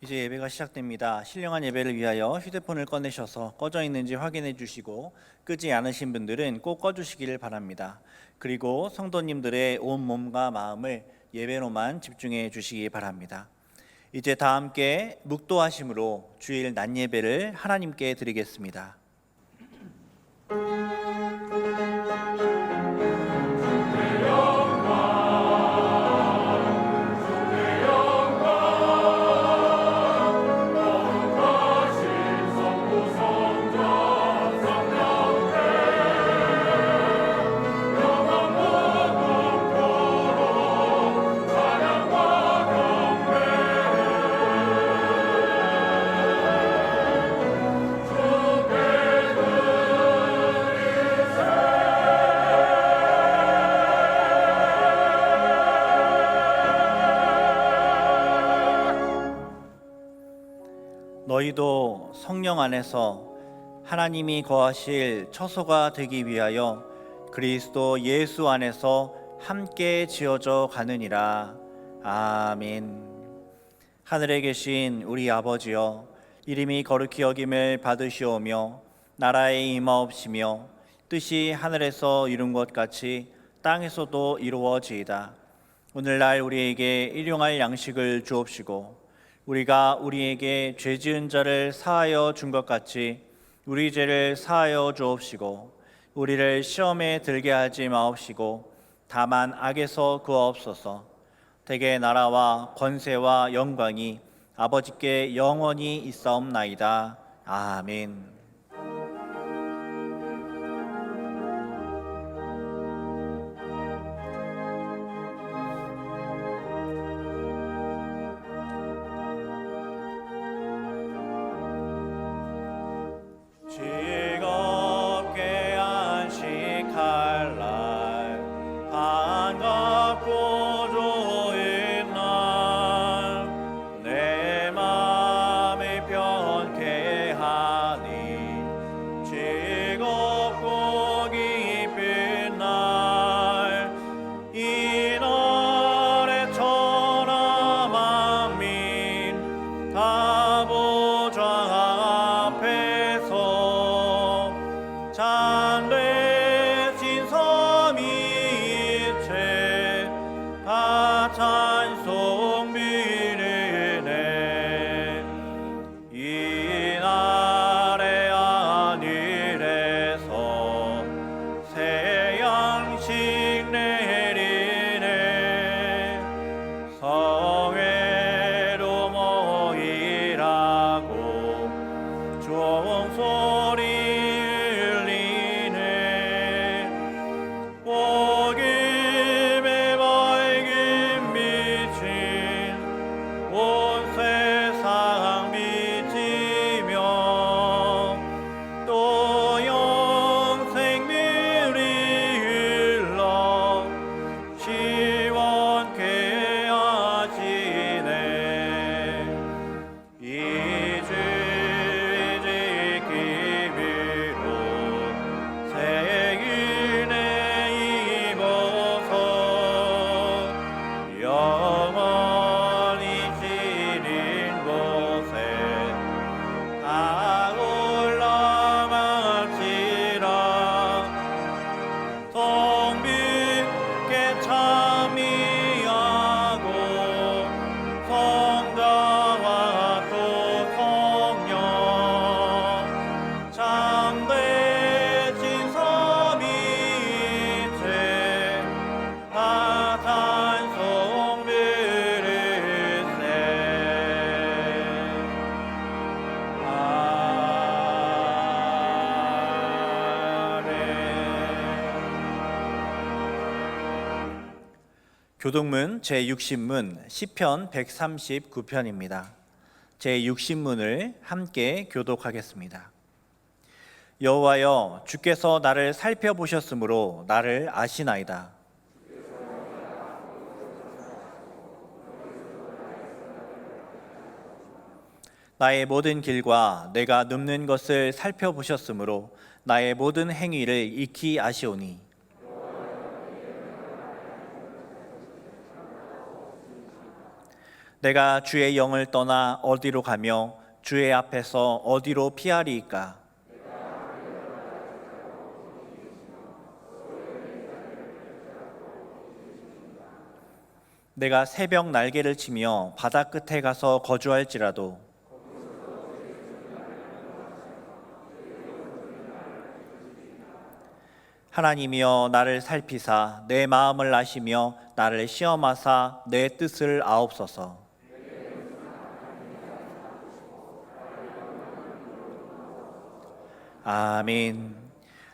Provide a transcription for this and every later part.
이제 예배가 시작됩니다. 신령한 예배를 위하여 휴대폰을 꺼내셔서 꺼져 있는지 확인해 주시고 끄지 않으신 분들은 꼭 꺼주시기를 바랍니다. 그리고 성도님들의 온 몸과 마음을 예배로만 집중해 주시기 바랍니다. 이제 다 함께 묵도하심으로 주일 낮 예배를 하나님께 드리겠습니다. 너희도 성령 안에서 하나님이 거하실 처소가 되기 위하여 그리스도 예수 안에서 함께 지어져 가느니라. 아멘. 하늘에 계신 우리 아버지여, 이름이 거룩히 여김을 받으시오며 나라의 임하옵시며 뜻이 하늘에서 이룬 것 같이 땅에서도 이루어지이다. 오늘날 우리에게 일용할 양식을 주옵시고 우리가 우리에게 죄 지은 자를 사하여 준 것 같이 우리 죄를 사하여 주옵시고 우리를 시험에 들게 하지 마옵시고 다만 악에서 구하옵소서. 대개 나라와 권세와 영광이 아버지께 영원히 있사옵나이다. 아멘. 즐겁게 안식할 날, 반갑고 좋은 날, 내 맘이 편케 하니 즐겁고 기쁜 날, 이 날에 천하 만민 다 보좌 앞에서 참되신 삼위일체 다 찬송 비르네. 이 날의 하늘에서 새 양식 내리네. 성회로 모이라고 종소리 울리네. 복음의 밝은 빛은 온 세상 비치며 또 영생물이 흘러 시원케 하시네. 이 주 지킴으로 새 은혜 입어서 영원히 지는 곳에 다 올라갈지라. 성빛께 참미하고 성자와 또 성령 참되신 삼위일체 다 찬송 부르세. 아멘. 교독문 제60문 시편 139편입니다. 제60문을 함께 교독하겠습니다. 여호와여, 주께서 나를 살펴보셨으므로 나를 아시나이다. 나의 모든 길과 내가 눕는 것을 살펴보셨으므로 나의 모든 행위를 익히 아시오니 내가 주의 영을 떠나 어디로 가며 주의 앞에서 어디로 피하리이까? 내가 새벽 날개를 치며 바다 끝에 가서 거주할지라도 하나님이여 나를 살피사 내 마음을 아시며 나를 시험하사 내 뜻을 아옵소서. 아멘.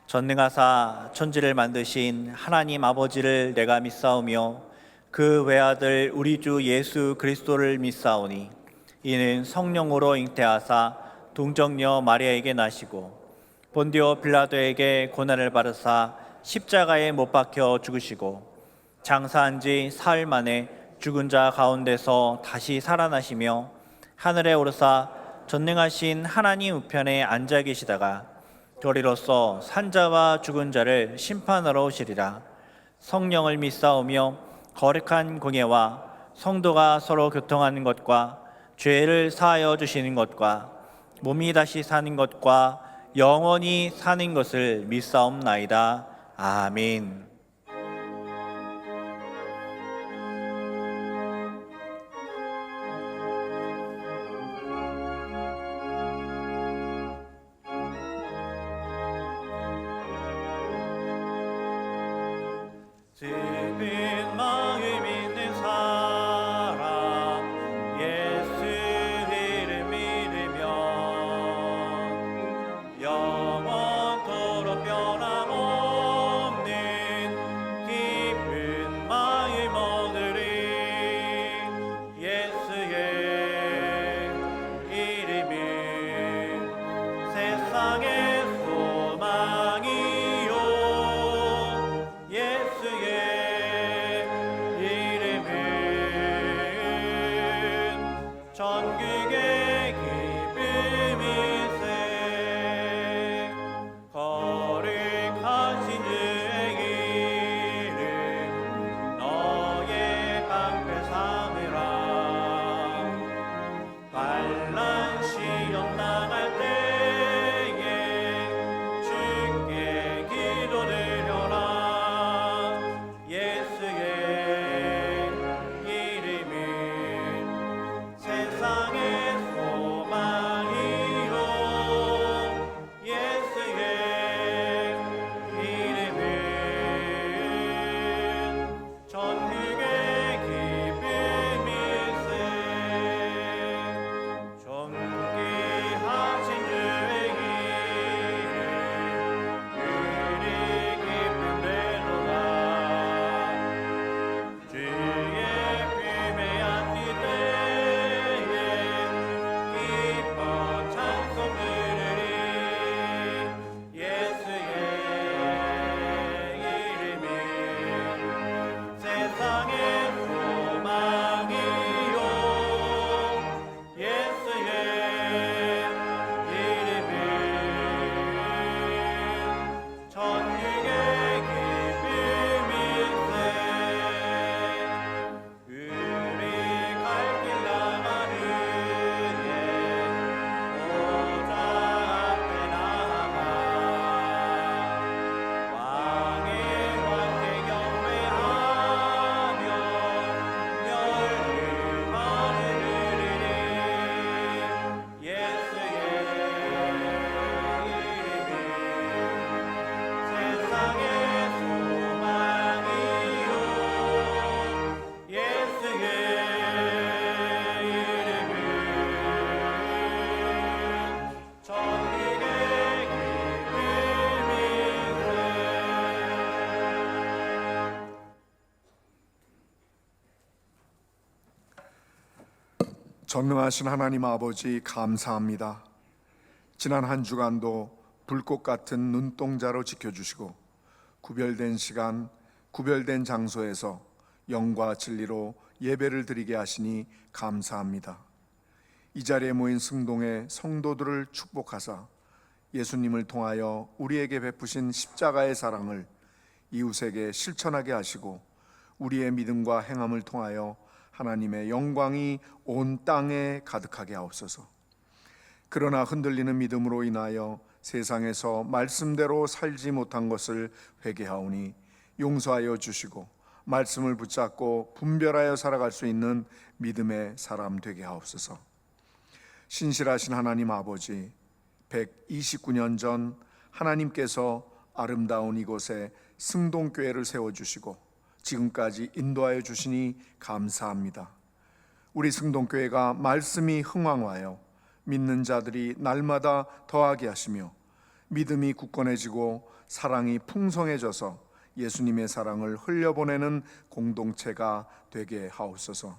전능하사 천지를 만드신 하나님 아버지를 내가 믿사오며 그 외아들 우리 주 예수 그리스도를 믿사오니 이는 성령으로 잉태하사 동정녀 마리아에게 나시고 본디오 빌라도에게 고난을 받으사 십자가에 못 박혀 죽으시고 장사한 지 사흘 만에 죽은 자 가운데서 다시 살아나시며 하늘에 오르사 전능하신 하나님 우편에 앉아 계시다가 도리로서 산자와 죽은 자를 심판하러 오시리라. 성령을 믿사오며 거룩한 공예와 성도가 서로 교통하는 것과 죄를 사하여 주시는 것과 몸이 다시 사는 것과 영원히 사는 것을 믿사옵나이다. 아멘. 슬픈 마음 있는 사람 예수 이름 믿으며 영원토록 변함없는 기쁜 마음 얻으리. 예수의 이름은 세상의 소망이요 예수의 이름은 전국의 기쁨이세. 거룩하신 주의 이름 너의 방패 삼으라. 환난 시험 당할 때에 주께 기도드려라. 예수의 이름은 세상의 소망이요 예수의 이름은 전국의 기쁨이세. 존귀하신 주의 이름 우리 기쁨 되도다. 주의 품에 안길 때에 기뻐 찬송 부르리. 예수의 이름은 세상의 소망이요 예수의 이름은 전국의 기쁨일세. 우리 갈 길 나가는 예 보좌 앞에 나가 왕의 왕께 경배하며 열림하는 이르리. 예수의 이름은 세상의 소망이요 예수의 이름은 전국의 기쁨일세. 전능하신 하나님 아버지 감사합니다. 지난 한 주간도 불꽃 같은 눈동자로 지켜주시고 구별된 시간, 구별된 장소에서 영과 진리로 예배를 드리게 하시니 감사합니다. 이 자리에 모인 승동의 성도들을 축복하사 예수님을 통하여 우리에게 베푸신 십자가의 사랑을 이웃에게 실천하게 하시고 우리의 믿음과 행함을 통하여 하나님의 영광이 온 땅에 가득하게 하옵소서. 그러나 흔들리는 믿음으로 인하여 세상에서 말씀대로 살지 못한 것을 회개하오니 용서하여 주시고 말씀을 붙잡고 분별하여 살아갈 수 있는 믿음의 사람 되게 하옵소서. 신실하신 하나님 아버지, 129년 전 하나님께서 아름다운 이곳에 승동교회를 세워주시고 지금까지 인도하여 주시니 감사합니다. 우리 승동교회가 말씀이 흥왕하여 믿는 자들이 날마다 더하게 하시며 믿음이 굳건해지고 사랑이 풍성해져서 예수님의 사랑을 흘려보내는 공동체가 되게 하옵소서.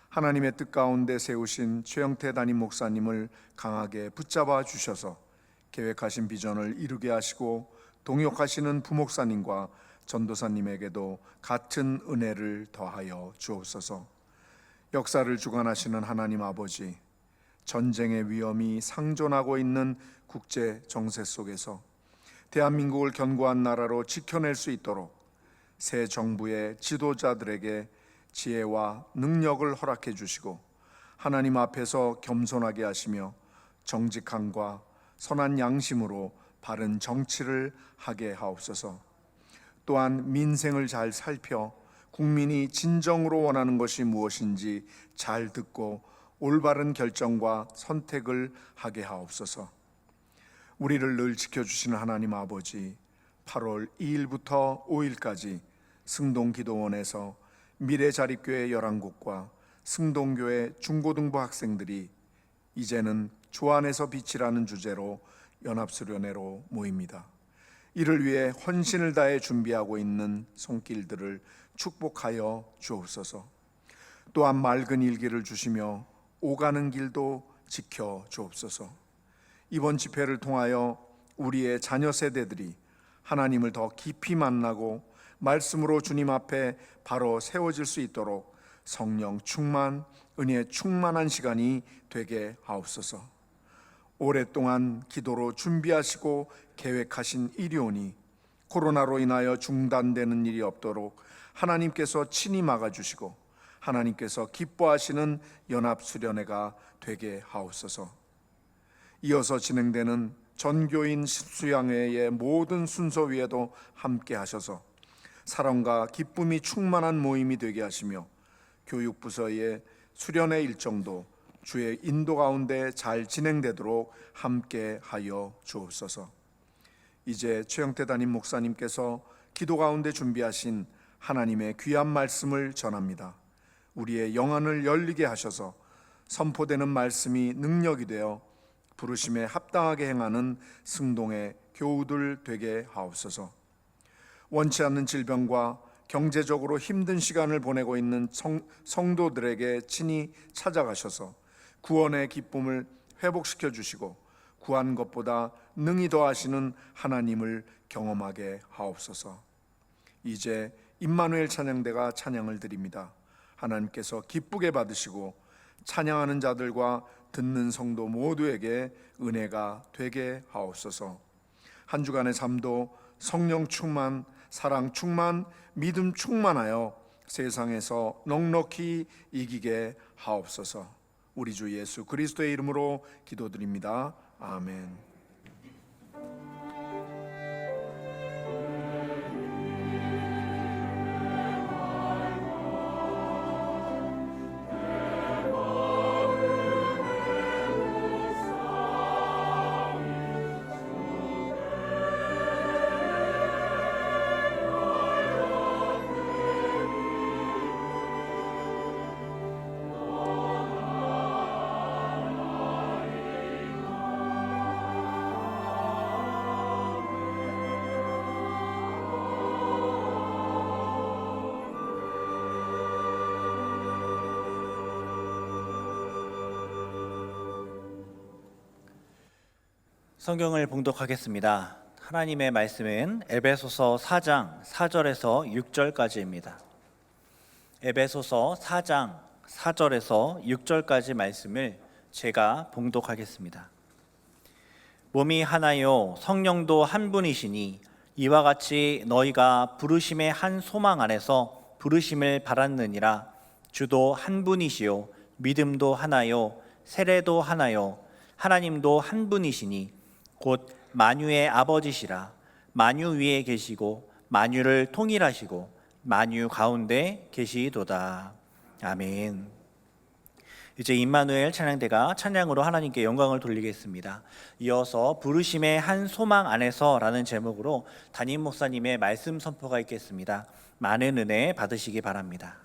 하나님의 뜻 가운데 세우신 최영태 담임 목사님을 강하게 붙잡아 주셔서 계획하신 비전을 이루게 하시고 동역하시는 부목사님과 전도사님에게도 같은 은혜를 더하여 주옵소서. 역사를 주관하시는 하나님 아버지, 전쟁의 위험이 상존하고 있는 국제 정세 속에서 대한민국을 견고한 나라로 지켜낼 수 있도록 새 정부의 지도자들에게 지혜와 능력을 허락해 주시고 하나님 앞에서 겸손하게 하시며 정직함과 선한 양심으로 바른 정치를 하게 하옵소서. 또한 민생을 잘 살펴 국민이 진정으로 원하는 것이 무엇인지 잘 듣고 올바른 결정과 선택을 하게 하옵소서. 우리를 늘 지켜주시는 하나님 아버지, 8월 2일부터 5일까지 승동기도원에서 미래자립교회 11곳과 승동교회 중고등부 학생들이 이제는 조안에서 빛이라는 주제로 연합수련회로 모입니다. 이를 위해 헌신을 다해 준비하고 있는 손길들을 축복하여 주옵소서. 또한 맑은 일기를 주시며 오가는 길도 지켜 주옵소서. 이번 집회를 통하여 우리의 자녀 세대들이 하나님을 더 깊이 만나고 말씀으로 주님 앞에 바로 세워질 수 있도록 성령 충만, 은혜 충만한 시간이 되게 하옵소서. 오랫동안 기도로 준비하시고 계획하신 일이오니 코로나로 인하여 중단되는 일이 없도록 하나님께서 친히 막아주시고 하나님께서 기뻐하시는 연합수련회가 되게 하옵소서. 이어서 진행되는 전교인 수양회의 모든 순서 위에도 함께 하셔서 사랑과 기쁨이 충만한 모임이 되게 하시며 교육부서의 수련회 일정도 주의 인도 가운데 잘 진행되도록 함께 하여 주옵소서. 이제 최영태 담임 목사님께서 기도 가운데 준비하신 하나님의 귀한 말씀을 전합니다. 우리의 영안을 열리게 하셔서 선포되는 말씀이 능력이 되어 부르심에 합당하게 행하는 승동의 교우들 되게 하옵소서. 원치 않는 질병과 경제적으로 힘든 시간을 보내고 있는 성도들에게 친히 찾아가셔서 구원의 기쁨을 회복시켜 주시고 구한 것보다 능히 더하시는 하나님을 경험하게 하옵소서. 이제 임마누엘 찬양대가 찬양을 드립니다. 하나님께서 기쁘게 받으시고 찬양하는 자들과 듣는 성도 모두에게 은혜가 되게 하옵소서. 한 주간의 삶도 성령 충만, 사랑 충만, 믿음 충만하여 세상에서 넉넉히 이기게 하옵소서. 우리 주 예수 그리스도의 이름으로 기도드립니다. 아멘. 성경을 봉독하겠습니다. 하나님의 말씀은 에베소서 4장 4절에서 6절까지입니다. 에베소서 4장 4절에서 6절까지 말씀을 제가 봉독하겠습니다. 몸이 하나요 성령도 한 분이시니 이와 같이 너희가 부르심의 한 소망 안에서 부르심을 받았느니라. 주도 한 분이시요 믿음도 하나요 세례도 하나요 하나님도 한 분이시니 곧 만유의 아버지시라. 만유 위에 계시고 만유를 통일하시고 만유 가운데 계시도다. 아멘. 이제 임마누엘 찬양대가 찬양으로 하나님께 영광을 돌리겠습니다. 이어서 부르심의 한 소망 안에서라는 제목으로 담임 목사님의 말씀 선포가 있겠습니다. 많은 은혜 받으시기 바랍니다.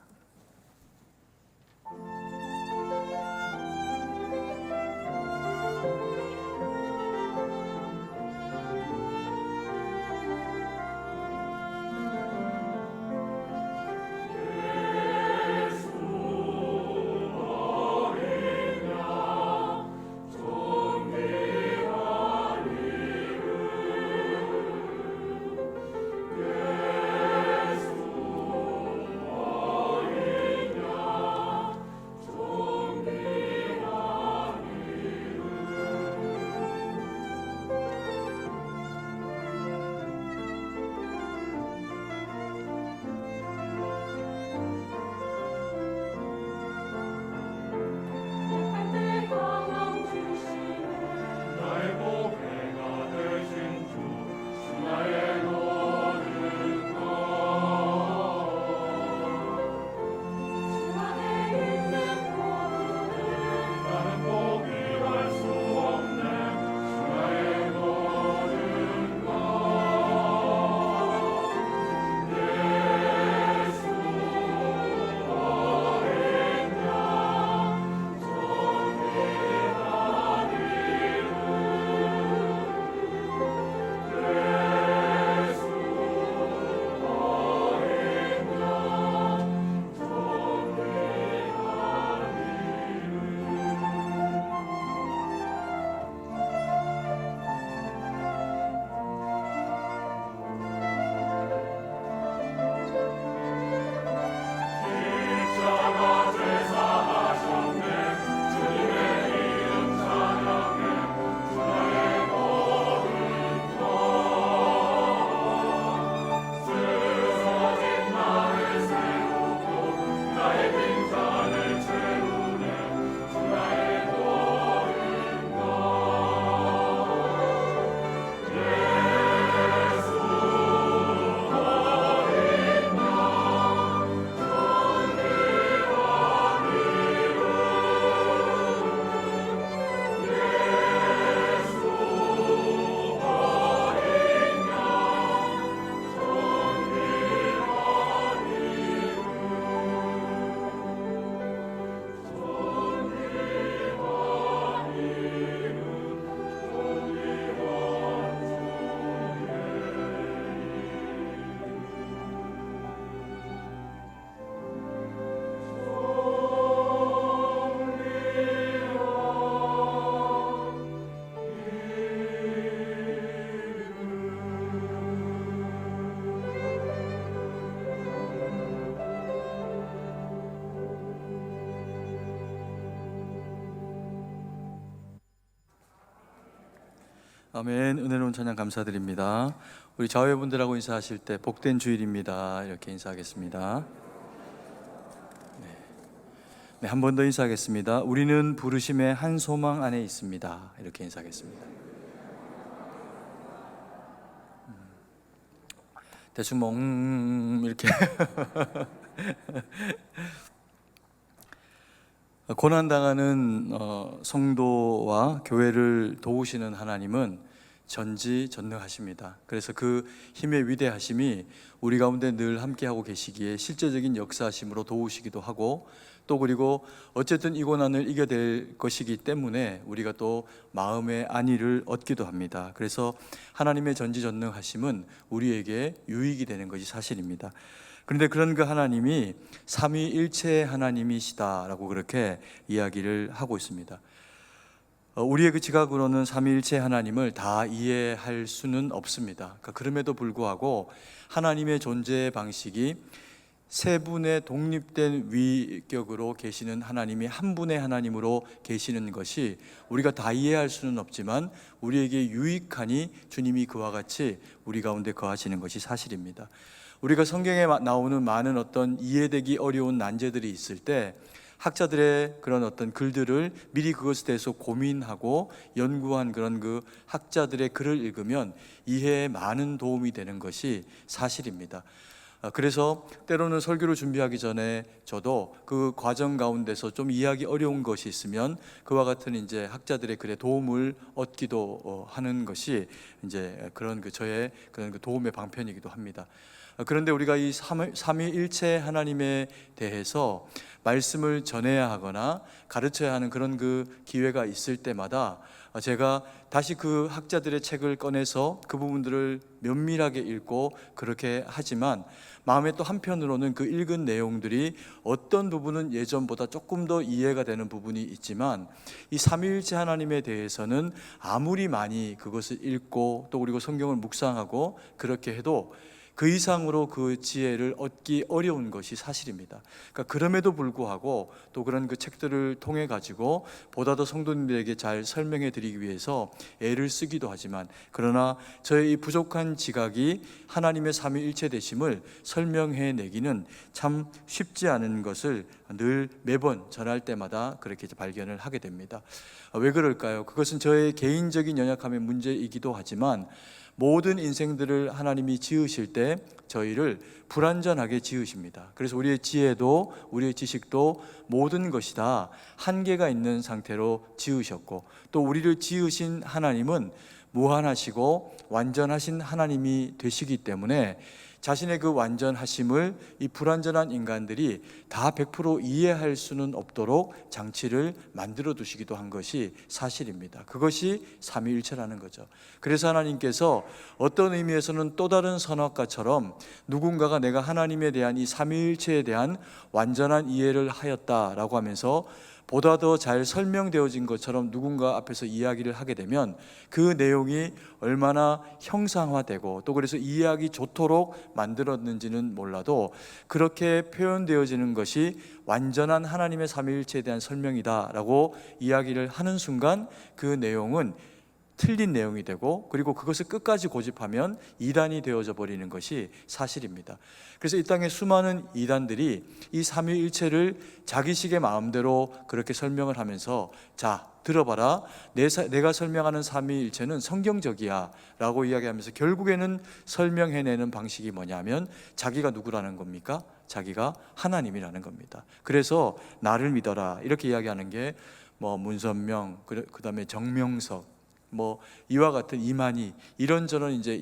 아멘. 은혜로운 찬양 감사드립니다. 우리 자회분들하고 인사하실 때 복된 주일입니다 이렇게 인사하겠습니다. 네, 한 번 더 인사하겠습니다. 우리는 부르심의 한 소망 안에 있습니다 이렇게 인사하겠습니다. 대충 뭐 이렇게 고난당하는 성도와 교회를 도우시는 하나님은 전지전능하십니다. 그래서 그 힘의 위대하심이 우리 가운데 늘 함께하고 계시기에 실제적인 역사하심으로 도우시기도 하고, 또 그리고 어쨌든 이 고난을 이겨낼 것이기 때문에 우리가 또 마음의 안위를 얻기도 합니다. 그래서 하나님의 전지전능하심은 우리에게 유익이 되는 것이 사실입니다. 그런데 그런 그 하나님이 삼위일체의 하나님이시다라고 그렇게 이야기를 하고 있습니다. 우리의 그 지각으로는 삼위일체의 하나님을 다 이해할 수는 없습니다. 그럼에도 불구하고 하나님의 존재 방식이 세 분의 독립된 위격으로 계시는 하나님이 한 분의 하나님으로 계시는 것이 우리가 다 이해할 수는 없지만 우리에게 유익하니 주님이 그와 같이 우리 가운데 거하시는 것이 사실입니다. 우리가 성경에 나오는 많은 어떤 이해되기 어려운 난제들이 있을 때 학자들의 그런 어떤 글들을 미리 그것에 대해서 고민하고 연구한 그런 그 학자들의 글을 읽으면 이해에 많은 도움이 되는 것이 사실입니다. 그래서 때로는 설교를 준비하기 전에 저도 그 과정 가운데서 좀 이해하기 어려운 것이 있으면 그와 같은 이제 학자들의 글에 도움을 얻기도 하는 것이 이제 그런 그 저의 그런 그 도움의 방편이기도 합니다. 그런데 우리가 이 삼위일체 하나님에 대해서 말씀을 전해야 하거나 가르쳐야 하는 그런 그 기회가 있을 때마다 제가 다시 그 학자들의 책을 꺼내서 그 부분들을 면밀하게 읽고 그렇게 하지만 마음에 또 한편으로는 그 읽은 내용들이 어떤 부분은 예전보다 조금 더 이해가 되는 부분이 있지만 이 삼위일체 하나님에 대해서는 아무리 많이 그것을 읽고 또 그리고 성경을 묵상하고 그렇게 해도 그 이상으로 그 지혜를 얻기 어려운 것이 사실입니다. 그러니까 그럼에도 불구하고 또 그런 그 책들을 통해 가지고 보다 더 성도님들에게 잘 설명해 드리기 위해서 애를 쓰기도 하지만 그러나 저의 이 부족한 지각이 하나님의 삼위일체 되심을 설명해 내기는 참 쉽지 않은 것을 늘 매번 전할 때마다 그렇게 발견을 하게 됩니다. 왜 그럴까요? 그것은 저의 개인적인 연약함의 문제이기도 하지만 모든 인생들을 하나님이 지으실 때 저희를 불완전하게 지으십니다. 그래서 우리의 지혜도 우리의 지식도 모든 것이 다 한계가 있는 상태로 지으셨고 또 우리를 지으신 하나님은 무한하시고 완전하신 하나님이 되시기 때문에 자신의 그 완전하심을 이 불완전한 인간들이 다 100% 이해할 수는 없도록 장치를 만들어 두시기도 한 것이 사실입니다. 그것이 삼위일체라는 거죠. 그래서 하나님께서 어떤 의미에서는 또 다른 선악과처럼 누군가가 내가 하나님에 대한 이 삼위일체에 대한 완전한 이해를 하였다라고 하면서 보다 더 잘 설명되어진 것처럼 누군가 앞에서 이야기를 하게 되면 그 내용이 얼마나 형상화되고 또 그래서 이해하기 좋도록 만들었는지는 몰라도 그렇게 표현되어지는 것이 완전한 하나님의 삼위일체에 대한 설명이다라고 이야기를 하는 순간 그 내용은 틀린 내용이 되고 그리고 그것을 끝까지 고집하면 이단이 되어져 버리는 것이 사실입니다. 그래서 이 땅에 수많은 이단들이 이 삼위일체를 자기식의 마음대로 그렇게 설명을 하면서 자 들어봐라 내가 설명하는 삼위일체는 성경적이야 라고 이야기하면서 결국에는 설명해내는 방식이 뭐냐면 자기가 누구라는 겁니까? 자기가 하나님이라는 겁니다. 그래서 나를 믿어라 이렇게 이야기하는 게 뭐 문선명 그 다음에 정명석 뭐 이와 같은 이만희 이런저런 이제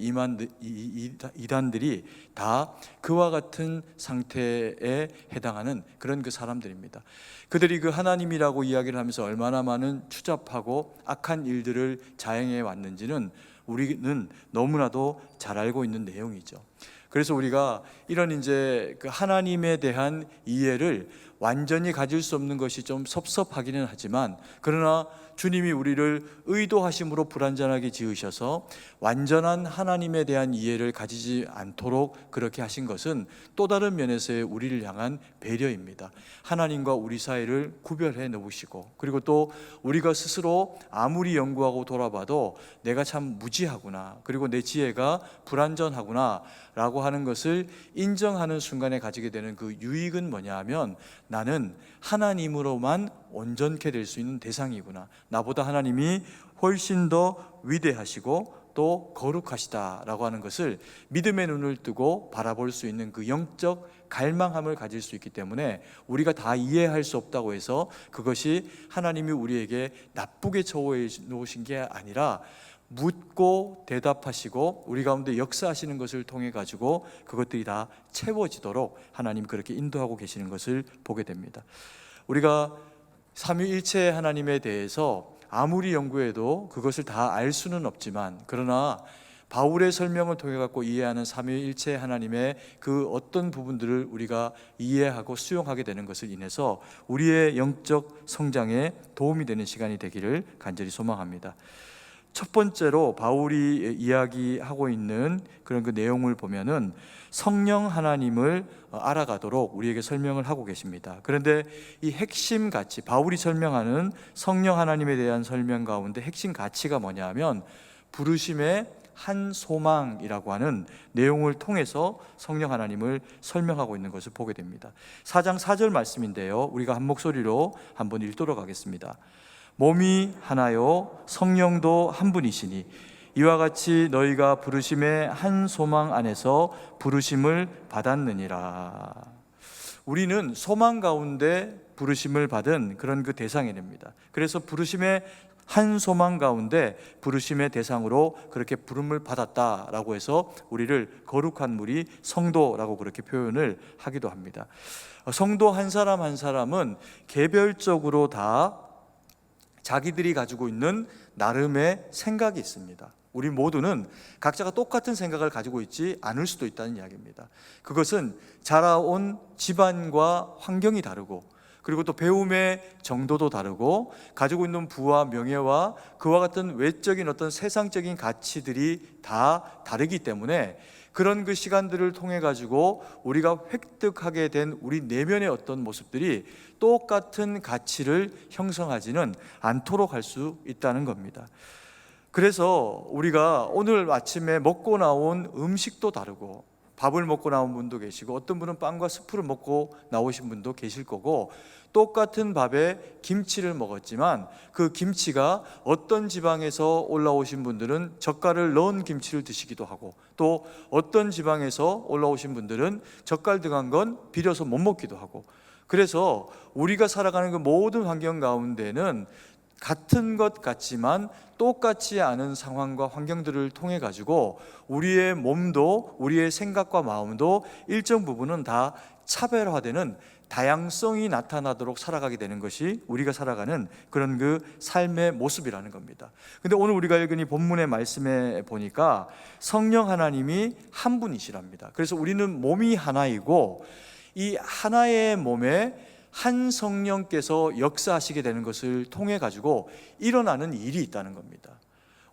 이단들이 다 그와 같은 상태에 해당하는 그런 그 사람들입니다. 그들이 그 하나님이라고 이야기를 하면서 얼마나 많은 추잡하고 악한 일들을 자행해 왔는지는 우리는 너무나도 잘 알고 있는 내용이죠. 그래서 우리가 이런 이제 그 하나님에 대한 이해를 완전히 가질 수 없는 것이 좀 섭섭하기는 하지만 그러나 주님이 우리를 의도하심으로 불완전하게 지으셔서 완전한 하나님에 대한 이해를 가지지 않도록 그렇게 하신 것은 또 다른 면에서의 우리를 향한 배려입니다. 하나님과 우리 사이를 구별해 놓으시고 그리고 또 우리가 스스로 아무리 연구하고 돌아봐도 내가 참 무지하구나 그리고 내 지혜가 불완전하구나 라고 하는 것을 인정하는 순간에 가지게 되는 그 유익은 뭐냐 하면 나는 하나님으로만 온전케 될 수 있는 대상이구나 나보다 하나님이 훨씬 더 위대하시고 또 거룩하시다라고 하는 것을 믿음의 눈을 뜨고 바라볼 수 있는 그 영적 갈망함을 가질 수 있기 때문에 우리가 다 이해할 수 없다고 해서 그것이 하나님이 우리에게 나쁘게 처해 놓으신 게 아니라 묻고 대답하시고 우리 가운데 역사하시는 것을 통해 가지고 그것들이 다 채워지도록 하나님 그렇게 인도하고 계시는 것을 보게 됩니다. 우리가 삼위일체 하나님에 대해서 아무리 연구해도 그것을 다 알 수는 없지만 그러나 바울의 설명을 통해 갖고 이해하는 삼위일체 하나님의 그 어떤 부분들을 우리가 이해하고 수용하게 되는 것을 인해서 우리의 영적 성장에 도움이 되는 시간이 되기를 간절히 소망합니다. 첫 번째로 바울이 이야기하고 있는 그런 그 내용을 보면은 성령 하나님을 알아가도록 우리에게 설명을 하고 계십니다. 그런데 이 핵심 가치, 바울이 설명하는 성령 하나님에 대한 설명 가운데 핵심 가치가 뭐냐 하면 부르심의 한 소망이라고 하는 내용을 통해서 성령 하나님을 설명하고 있는 것을 보게 됩니다. 4장 4절 말씀인데요, 우리가 한 목소리로 한번 읽도록 하겠습니다. 몸이 하나요 성령도 한 분이시니 이와 같이 너희가 부르심의 한 소망 안에서 부르심을 받았느니라. 우리는 소망 가운데 부르심을 받은 그런 그 대상이랍니다. 그래서 부르심의 한 소망 가운데 부르심의 대상으로 그렇게 부름을 받았다라고 해서 우리를 거룩한 무리 성도라고 그렇게 표현을 하기도 합니다. 성도 한 사람 한 사람은 개별적으로 다 자기들이 가지고 있는 나름의 생각이 있습니다. 우리 모두는 각자가 똑같은 생각을 가지고 있지 않을 수도 있다는 이야기입니다. 그것은 자라온 집안과 환경이 다르고, 그리고 또 배움의 정도도 다르고, 가지고 있는 부와 명예와 그와 같은 외적인 어떤 세상적인 가치들이 다 다르기 때문에 그런 그 시간들을 통해 가지고 우리가 획득하게 된 우리 내면의 어떤 모습들이 똑같은 가치를 형성하지는 않도록 할 수 있다는 겁니다. 그래서 우리가 오늘 아침에 먹고 나온 음식도 다르고, 밥을 먹고 나온 분도 계시고, 어떤 분은 빵과 스프를 먹고 나오신 분도 계실 거고, 똑같은 밥에 김치를 먹었지만 그 김치가 어떤 지방에서 올라오신 분들은 젓갈을 넣은 김치를 드시기도 하고, 또 어떤 지방에서 올라오신 분들은 젓갈 들어간 건 비려서 못 먹기도 하고, 그래서 우리가 살아가는 그 모든 환경 가운데는 같은 것 같지만 똑같지 않은 상황과 환경들을 통해 가지고 우리의 몸도 우리의 생각과 마음도 일정 부분은 다 차별화되는 다양성이 나타나도록 살아가게 되는 것이 우리가 살아가는 그런 그 삶의 모습이라는 겁니다. 근데 오늘 우리가 읽은 이 본문의 말씀에 보니까 성령 하나님이 한 분이시랍니다. 그래서 우리는 몸이 하나이고, 이 하나의 몸에 한 성령께서 역사하시게 되는 것을 통해 가지고 일어나는 일이 있다는 겁니다.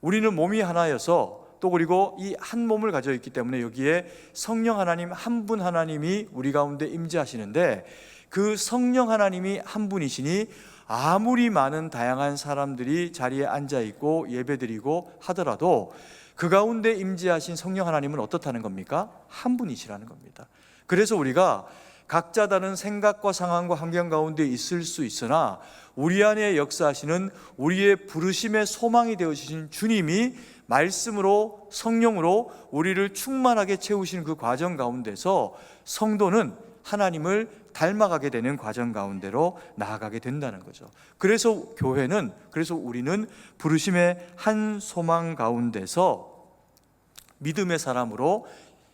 우리는 몸이 하나여서, 또 그리고 이 한 몸을 가져 있기 때문에 여기에 성령 하나님 한 분 하나님이 우리 가운데 임재하시는데, 그 성령 하나님이 한 분이시니 아무리 많은 다양한 사람들이 자리에 앉아 있고 예배드리고 하더라도 그 가운데 임재하신 성령 하나님은 어떻다는 겁니까? 한 분이시라는 겁니다. 그래서 우리가 각자 다른 생각과 상황과 환경 가운데 있을 수 있으나 우리 안에 역사하시는 우리의 부르심의 소망이 되어주신 주님이 말씀으로, 성령으로 우리를 충만하게 채우시는 그 과정 가운데서 성도는 하나님을 닮아가게 되는 과정 가운데로 나아가게 된다는 거죠. 그래서 교회는, 그래서 우리는 부르심의 한 소망 가운데서 믿음의 사람으로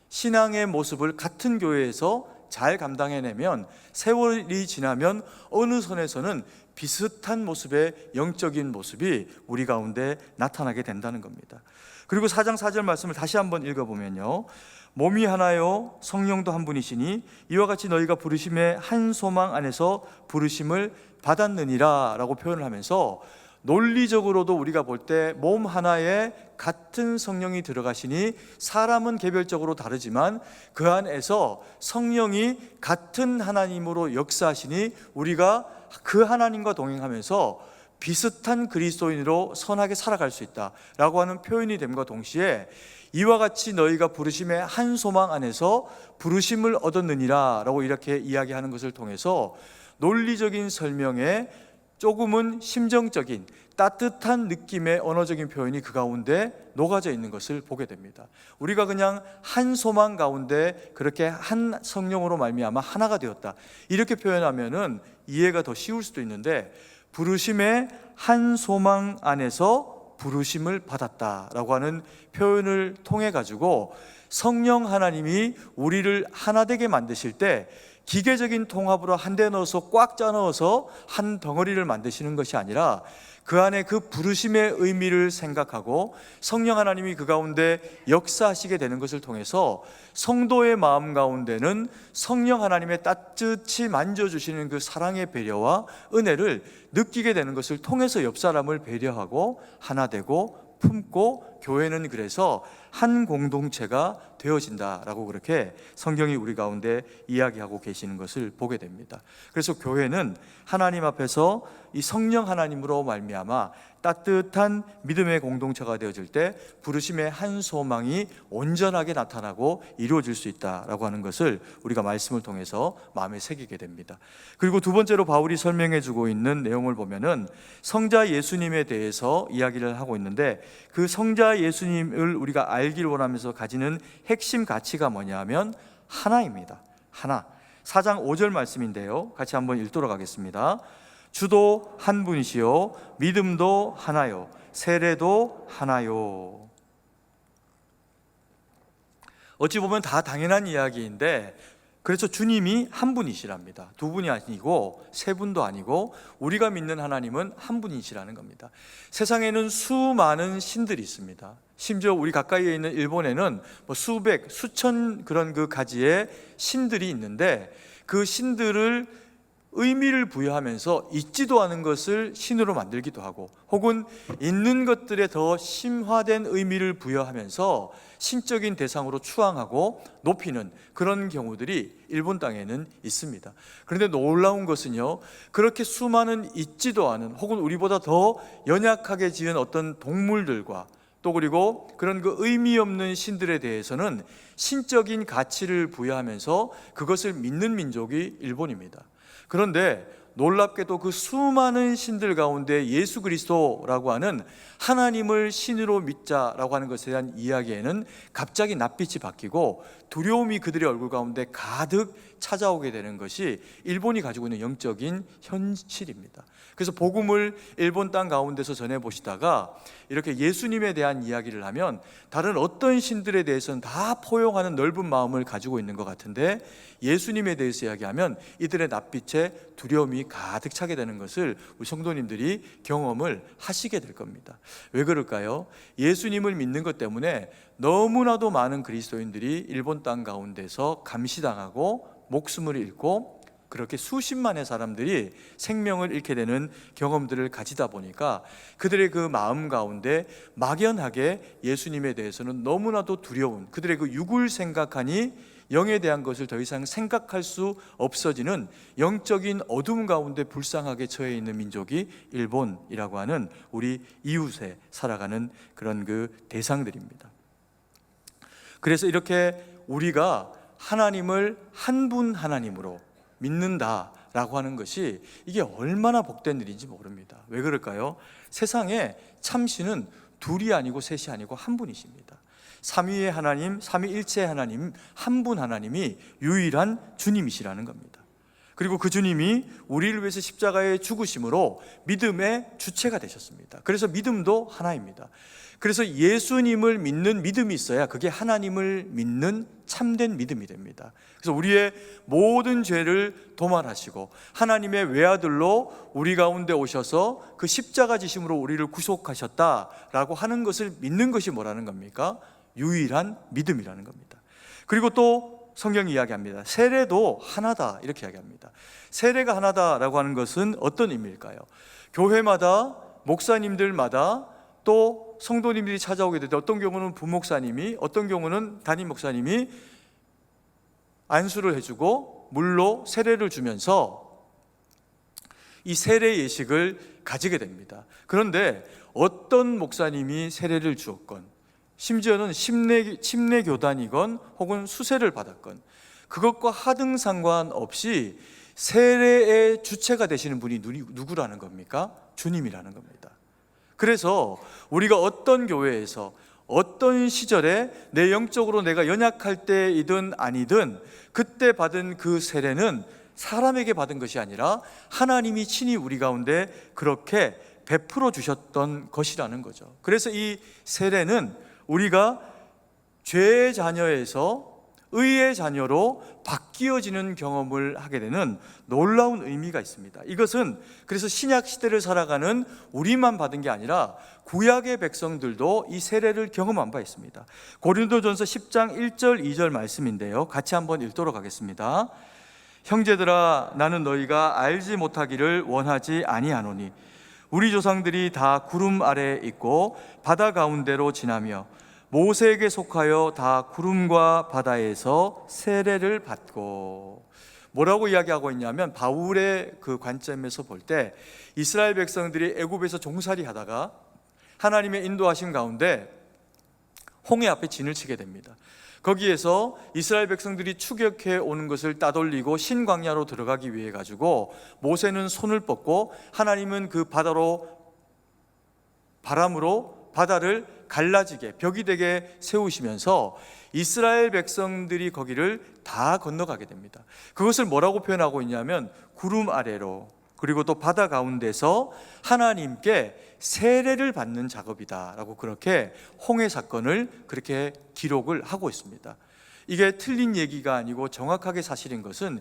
신앙의 모습을 같은 교회에서 잘 감당해내면 세월이 지나면 어느 선에서는 비슷한 모습의 영적인 모습이 우리 가운데 나타나게 된다는 겁니다. 그리고 4장 4절 말씀을 다시 한번 읽어보면요, 몸이 하나요 성령도 한 분이시니 이와 같이 너희가 부르심의 한 소망 안에서 부르심을 받았느니라 라고 표현을 하면서, 논리적으로도 우리가 볼 때 몸 하나에 같은 성령이 들어가시니 사람은 개별적으로 다르지만 그 안에서 성령이 같은 하나님으로 역사하시니 우리가 그 하나님과 동행하면서 비슷한 그리스도인으로 선하게 살아갈 수 있다라고 하는 표현이 됨과 동시에, 이와 같이 너희가 부르심의 한 소망 안에서 부르심을 얻었느니라 라고 이렇게 이야기하는 것을 통해서 논리적인 설명에 조금은 심정적인 따뜻한 느낌의 언어적인 표현이 그 가운데 녹아져 있는 것을 보게 됩니다. 우리가 그냥 한 소망 가운데 그렇게 한 성령으로 말미암아 하나가 되었다 이렇게 표현하면은 이해가 더 쉬울 수도 있는데, 부르심의 한 소망 안에서 부르심을 받았다라고 하는 표현을 통해 가지고 성령 하나님이 우리를 하나 되게 만드실 때 기계적인 통합으로 한 대 넣어서 꽉 짜 넣어서 한 덩어리를 만드시는 것이 아니라 그 안에 그 부르심의 의미를 생각하고 성령 하나님이 그 가운데 역사하시게 되는 것을 통해서 성도의 마음 가운데는 성령 하나님의 따뜻이 만져주시는 그 사랑의 배려와 은혜를 느끼게 되는 것을 통해서 옆 사람을 배려하고 하나 되고 품고, 교회는 그래서 한 공동체가 되어진다라고 그렇게 성경이 우리 가운데 이야기하고 계시는 것을 보게 됩니다. 그래서 교회는 하나님 앞에서 이 성령 하나님으로 말미암아 따뜻한 믿음의 공동체가 되어질 때 부르심의 한 소망이 온전하게 나타나고 이루어질 수 있다라고 하는 것을 우리가 말씀을 통해서 마음에 새기게 됩니다. 그리고 두 번째로 바울이 설명해 주고 있는 내용을 보면은 성자 예수님에 대해서 이야기를 하고 있는데, 그 성자 예수님을 우리가 알기를 원하면서 가지는 핵심 가치가 뭐냐 하면 하나입니다. 하나. 4장 5절 말씀인데요, 같이 한번 읽도록 하겠습니다. 주도 한 분이시요 믿음도 하나요 세례도 하나요. 어찌 보면 다 당연한 이야기인데, 그래서 주님이 한 분이시랍니다. 두 분이 아니고 세 분도 아니고 우리가 믿는 하나님은 한 분이시라는 겁니다. 세상에는 수많은 신들이 있습니다. 심지어 우리 가까이에 있는 일본에는 수백, 수천 그런 그 가지의 신들이 있는데, 그 신들을 의미를 부여하면서 있지도 않은 것을 신으로 만들기도 하고, 혹은 있는 것들에 더 심화된 의미를 부여하면서 신적인 대상으로 추앙하고 높이는 그런 경우들이 일본 땅에는 있습니다. 그런데 놀라운 것은요, 그렇게 수많은 있지도 않은 혹은 우리보다 더 연약하게 지은 어떤 동물들과 또 그리고 그런 그 의미 없는 신들에 대해서는 신적인 가치를 부여하면서 그것을 믿는 민족이 일본입니다. 그런데 놀랍게도 그 수많은 신들 가운데 예수 그리스도라고 하는 하나님을 신으로 믿자라고 하는 것에 대한 이야기에는 갑자기 낯빛이 바뀌고 두려움이 그들의 얼굴 가운데 가득 찾아오게 되는 것이 일본이 가지고 있는 영적인 현실입니다. 그래서 복음을 일본 땅 가운데서 전해보시다가 이렇게 예수님에 대한 이야기를 하면 다른 어떤 신들에 대해서는 다 포용하는 넓은 마음을 가지고 있는 것 같은데, 예수님에 대해서 이야기하면 이들의 낯빛에 두려움이 가득 차게 되는 것을 우리 성도님들이 경험을 하시게 될 겁니다. 왜 그럴까요? 예수님을 믿는 것 때문에 너무나도 많은 그리스도인들이 일본 땅 가운데서 감시당하고 목숨을 잃고 그렇게 수십만의 사람들이 생명을 잃게 되는 경험들을 가지다 보니까 그들의 그 마음 가운데 막연하게 예수님에 대해서는 너무나도 두려운, 그들의 그 육을 생각하니 영에 대한 것을 더 이상 생각할 수 없어지는 영적인 어둠 가운데 불쌍하게 처해 있는 민족이 일본이라고 하는 우리 이웃에 살아가는 그런 그 대상들입니다. 그래서 이렇게 우리가 하나님을 한 분 하나님으로 믿는다라고 하는 것이 이게 얼마나 복된 일인지 모릅니다. 왜 그럴까요? 세상에 참신은 둘이 아니고 셋이 아니고 한 분이십니다. 삼위의 하나님, 삼위일체의 하나님, 한 분 하나님이 유일한 주님이시라는 겁니다. 그리고 그 주님이 우리를 위해서 십자가에 죽으심으로 믿음의 주체가 되셨습니다. 그래서 믿음도 하나입니다. 그래서 예수님을 믿는 믿음이 있어야 그게 하나님을 믿는 참된 믿음이 됩니다. 그래서 우리의 모든 죄를 도말하시고 하나님의 외아들로 우리 가운데 오셔서 그 십자가 지심으로 우리를 구속하셨다라고 하는 것을 믿는 것이 뭐라는 겁니까? 유일한 믿음이라는 겁니다. 그리고 또 성경이 이야기합니다. 세례도 하나다 이렇게 이야기합니다. 세례가 하나다라고 하는 것은 어떤 의미일까요? 교회마다 목사님들마다 또 성도님들이 찾아오게 될 때 어떤 경우는 부목사님이, 어떤 경우는 담임 목사님이 안수를 해주고 물로 세례를 주면서 이 세례 예식을 가지게 됩니다. 그런데 어떤 목사님이 세례를 주었건, 심지어는 침례 교단이건 혹은 수세를 받았건 그것과 하등 상관없이 세례의 주체가 되시는 분이 누구라는 겁니까? 주님이라는 겁니다. 그래서 우리가 어떤 교회에서 어떤 시절에 내 영적으로 내가 연약할 때이든 아니든 그때 받은 그 세례는 사람에게 받은 것이 아니라 하나님이 친히 우리 가운데 그렇게 베풀어 주셨던 것이라는 거죠. 그래서 이 세례는 우리가 죄의 자녀에서 의의 자녀로 바뀌어지는 경험을 하게 되는 놀라운 의미가 있습니다. 이것은 그래서 신약 시대를 살아가는 우리만 받은 게 아니라 구약의 백성들도 이 세례를 경험한 바 있습니다. 고린도전서 10장 1절 2절 말씀인데요, 같이 한번 읽도록 하겠습니다. 형제들아, 나는 너희가 알지 못하기를 원하지 아니하노니 우리 조상들이 다 구름 아래에 있고 바다 가운데로 지나며 모세에게 속하여 다 구름과 바다에서 세례를 받고. 뭐라고 이야기하고 있냐면 바울의 그 관점에서 볼 때 이스라엘 백성들이 애굽에서 종살이 하다가 하나님의 인도하심 가운데 홍해 앞에 진을 치게 됩니다. 거기에서 이스라엘 백성들이 추격해 오는 것을 따돌리고 신광야로 들어가기 위해 가지고 모세는 손을 뻗고 하나님은 그 바람으로 바다를 갈라지게 벽이 되게 세우시면서 이스라엘 백성들이 거기를 다 건너가게 됩니다. 그것을 뭐라고 표현하고 있냐면 구름 아래로, 그리고 또 바다 가운데서 하나님께 세례를 받는 작업이다라고 그렇게 홍해 사건을 그렇게 기록을 하고 있습니다. 이게 틀린 얘기가 아니고 정확하게 사실인 것은,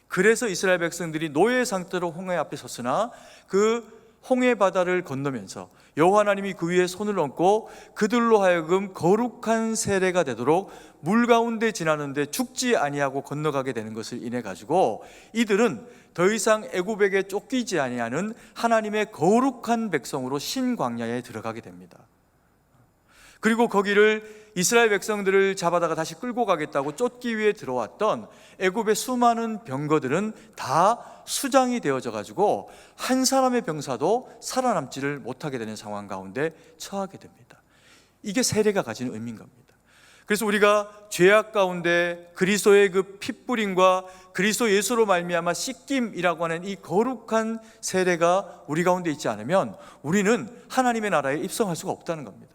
그래서 이스라엘 백성들이 노예 상태로 홍해 앞에 섰으나 그 홍해 바다를 건너면서 여호와 하나님이 그 위에 손을 얹고 그들로 하여금 거룩한 세례가 되도록 물 가운데 지나는데 죽지 아니하고 건너가게 되는 것을 인해 가지고 이들은 더 이상 애굽에게 쫓기지 아니하는 하나님의 거룩한 백성으로 신광야에 들어가게 됩니다. 그리고 거기를 이스라엘 백성들을 잡아다가 다시 끌고 가겠다고 쫓기 위해 들어왔던 애굽의 수많은 병거들은 다 수장이 되어져 가지고 한 사람의 병사도 살아남지를 못하게 되는 상황 가운데 처하게 됩니다. 이게 세례가 가진 의미인 겁니다. 그래서 우리가 죄악 가운데 그리스도의 그 핏부림과 그리스도 예수로 말미암아 씻김이라고 하는 이 거룩한 세례가 우리 가운데 있지 않으면 우리는 하나님의 나라에 입성할 수가 없다는 겁니다.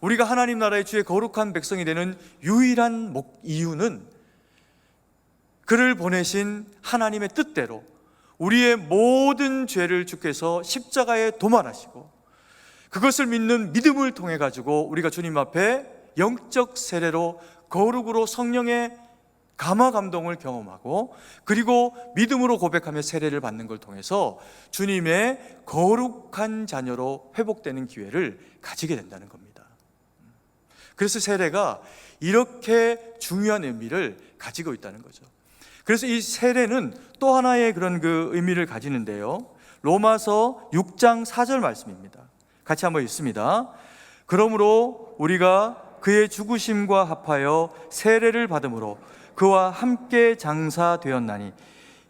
우리가 하나님 나라의 주의 거룩한 백성이 되는 유일한 이유는 그를 보내신 하나님의 뜻대로 우리의 모든 죄를 주께서 십자가에 도말하시고 그것을 믿는 믿음을 통해 가지고 우리가 주님 앞에 영적 세례로 거룩으로 성령의 감화 감동을 경험하고 그리고 믿음으로 고백하며 세례를 받는 걸 통해서 주님의 거룩한 자녀로 회복되는 기회를 가지게 된다는 겁니다. 그래서 세례가 이렇게 중요한 의미를 가지고 있다는 거죠. 그래서 이 세례는 또 하나의 그런 그 의미를 가지는데요, 로마서 6장 4절 말씀입니다. 같이 한번 읽습니다. 그러므로 우리가 그의 죽으심과 합하여 세례를 받음으로 그와 함께 장사되었나니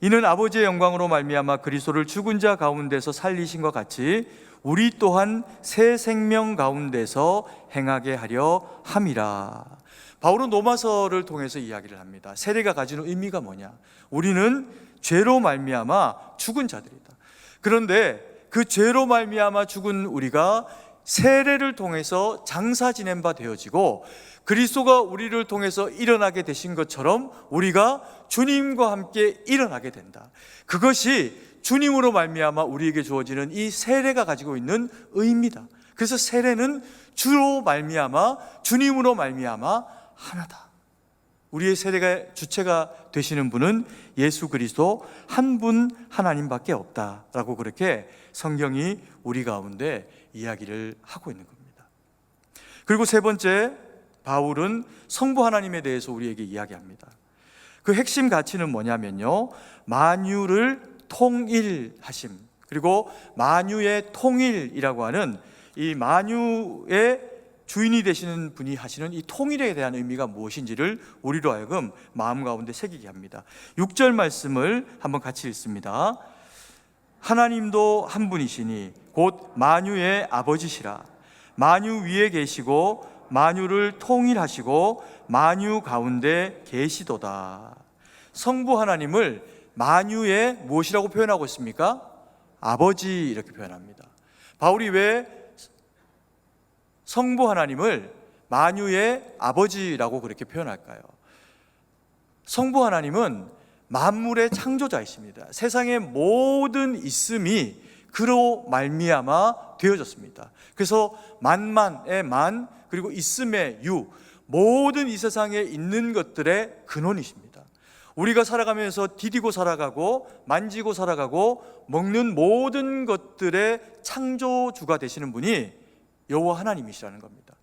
이는 아버지의 영광으로 말미암아 그리스도를 죽은 자 가운데서 살리신과 같이 우리 또한 새 생명 가운데서 행하게 하려 함이라. 바울은 로마서를 통해서 이야기를 합니다. 세례가 가지는 의미가 뭐냐? 우리는 죄로 말미암아 죽은 자들이다. 그런데 그 죄로 말미암아 죽은 우리가 세례를 통해서 장사 지낸 바 되어지고 그리스도가 우리를 통해서 일어나게 되신 것처럼 우리가 주님과 함께 일어나게 된다. 그것이 주님으로 말미암아 우리에게 주어지는 이 세례가 가지고 있는 의미다. 그래서 세례는 주로 말미암아 주님으로 말미암아 하나다. 우리의 세례가 주체가 되시는 분은 예수 그리스도 한 분 하나님밖에 없다라고 그렇게 성경이 우리 가운데 이야기를 하고 있는 겁니다. 그리고 세 번째, 바울은 성부 하나님에 대해서 우리에게 이야기합니다. 그 핵심 가치는 뭐냐면요, 만유를 통일하심, 그리고 만유의 통일이라고 하는 이 만유의 주인이 되시는 분이 하시는 이 통일에 대한 의미가 무엇인지를 우리로 하여금 마음 가운데 새기게 합니다. 6절 말씀을 한번 같이 읽습니다. 하나님도 한 분이시니 곧 만유의 아버지시라. 만유 위에 계시고 만유를 통일하시고 만유 가운데 계시도다. 성부 하나님을 만유의 무엇이라고 표현하고 있습니까? 아버지, 이렇게 표현합니다. 바울이 왜 성부 하나님을 만유의 아버지라고 그렇게 표현할까요? 성부 하나님은 만물의 창조자이십니다. 세상의 모든 있음이 그로 말미암아 되어졌습니다. 그래서 만만의 만, 그리고 있음의 유, 모든 이 세상에 있는 것들의 근원이십니다. 우리가 살아가면서 디디고 살아가고 만지고 살아가고 먹는 모든 것들의 창조주가 되시는 분이 여호와 하나님이시라는 겁니다.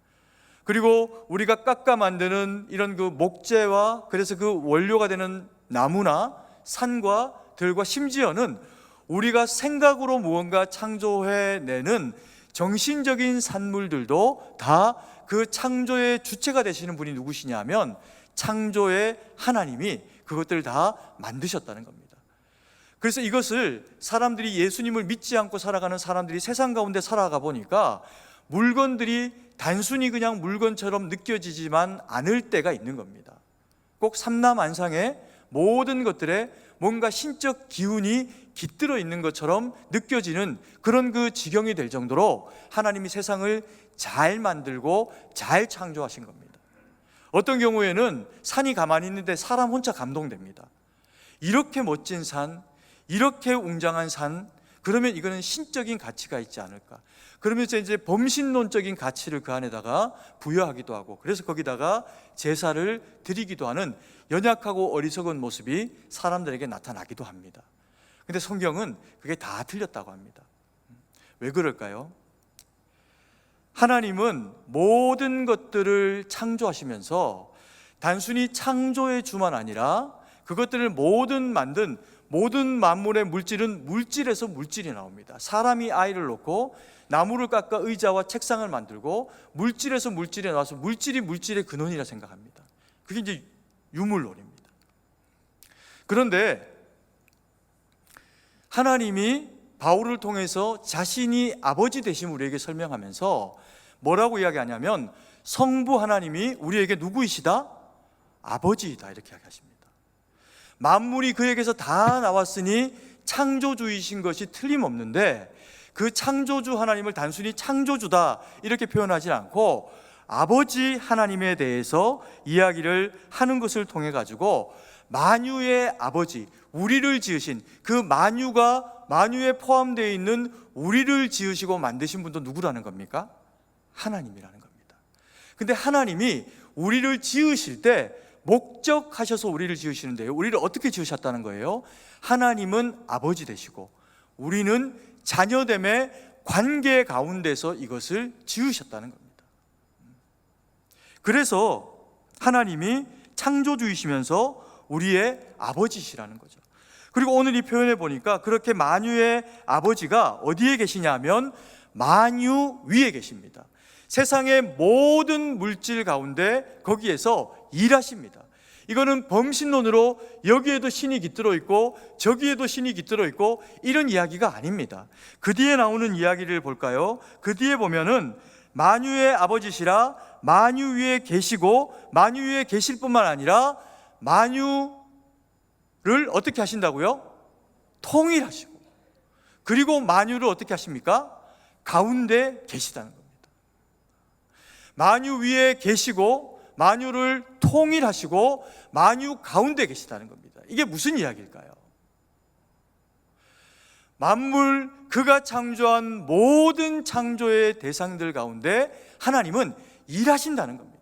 그리고 우리가 깎아 만드는 이런 그 목재와 그래서 그 원료가 되는 나무나 산과 들과 심지어는 우리가 생각으로 무언가 창조해내는 정신적인 산물들도 다 그 창조의 주체가 되시는 분이 누구시냐면 창조의 하나님이 그것들을 다 만드셨다는 겁니다. 그래서 이것을 사람들이 예수님을 믿지 않고 살아가는 사람들이 세상 가운데 살아가 보니까 물건들이 단순히 그냥 물건처럼 느껴지지만 않을 때가 있는 겁니다. 꼭 삼라만상의 모든 것들에 뭔가 신적 기운이 깃들어 있는 것처럼 느껴지는 그런 그 지경이 될 정도로 하나님이 세상을 잘 만들고 잘 창조하신 겁니다. 어떤 경우에는 산이 가만히 있는데 사람 혼자 감동됩니다. 이렇게 멋진 산, 이렇게 웅장한 산, 그러면 이거는 신적인 가치가 있지 않을까. 그러면서 이제 범신론적인 가치를 그 안에다가 부여하기도 하고, 그래서 거기다가 제사를 드리기도 하는 연약하고 어리석은 모습이 사람들에게 나타나기도 합니다. 근데 성경은 그게 다 틀렸다고 합니다. 왜 그럴까요? 하나님은 모든 것들을 창조하시면서 단순히 창조의 주만 아니라 그것들을 만든 모든 만물의 물질은 물질에서 물질이 나옵니다. 사람이 아이를 놓고 나무를 깎아 의자와 책상을 만들고 물질에서 물질이 나와서 물질이 물질의 근원이라 생각합니다. 그게 이제 유물론입니다. 그런데 하나님이 바울을 통해서 자신이 아버지 되심을 우리에게 설명하면서 뭐라고 이야기하냐면 성부 하나님이 우리에게 누구이시다? 아버지이다, 이렇게 이야기하십니다. 만물이 그에게서 다 나왔으니 창조주이신 것이 틀림없는데 그 창조주 하나님을 단순히 창조주다 이렇게 표현하지 않고 아버지 하나님에 대해서 이야기를 하는 것을 통해 가지고 만유의 아버지, 우리를 지으신 그 만유에 포함되어 있는 우리를 지으시고 만드신 분도 누구라는 겁니까? 하나님이라는 겁니다. 근데 하나님이 우리를 지으실 때 목적하셔서 우리를 지으시는데요, 우리를 어떻게 지으셨다는 거예요? 하나님은 아버지 되시고 우리는 자녀됨의 관계 가운데서 이것을 지으셨다는 겁니다. 그래서 하나님이 창조주이시면서 우리의 아버지시라는 거죠. 그리고 오늘 이 표현에 보니까 그렇게 만유의 아버지가 어디에 계시냐면 만유 위에 계십니다. 세상의 모든 물질 가운데 거기에서 일하십니다. 이거는 범신론으로 여기에도 신이 깃들어 있고 저기에도 신이 깃들어 있고 이런 이야기가 아닙니다. 그 뒤에 나오는 이야기를 볼까요? 그 뒤에 보면은 만유의 아버지시라 만유 위에 계시고 만유 위에 계실 뿐만 아니라 만유를 어떻게 하신다고요? 통일하시고, 그리고 만유를 어떻게 하십니까? 가운데 계시다는 겁니다. 만유 위에 계시고 만유를 통일하시고 만유 가운데 계시다는 겁니다. 이게 무슨 이야기일까요? 만물, 그가 창조한 모든 창조의 대상들 가운데 하나님은 일하신다는 겁니다.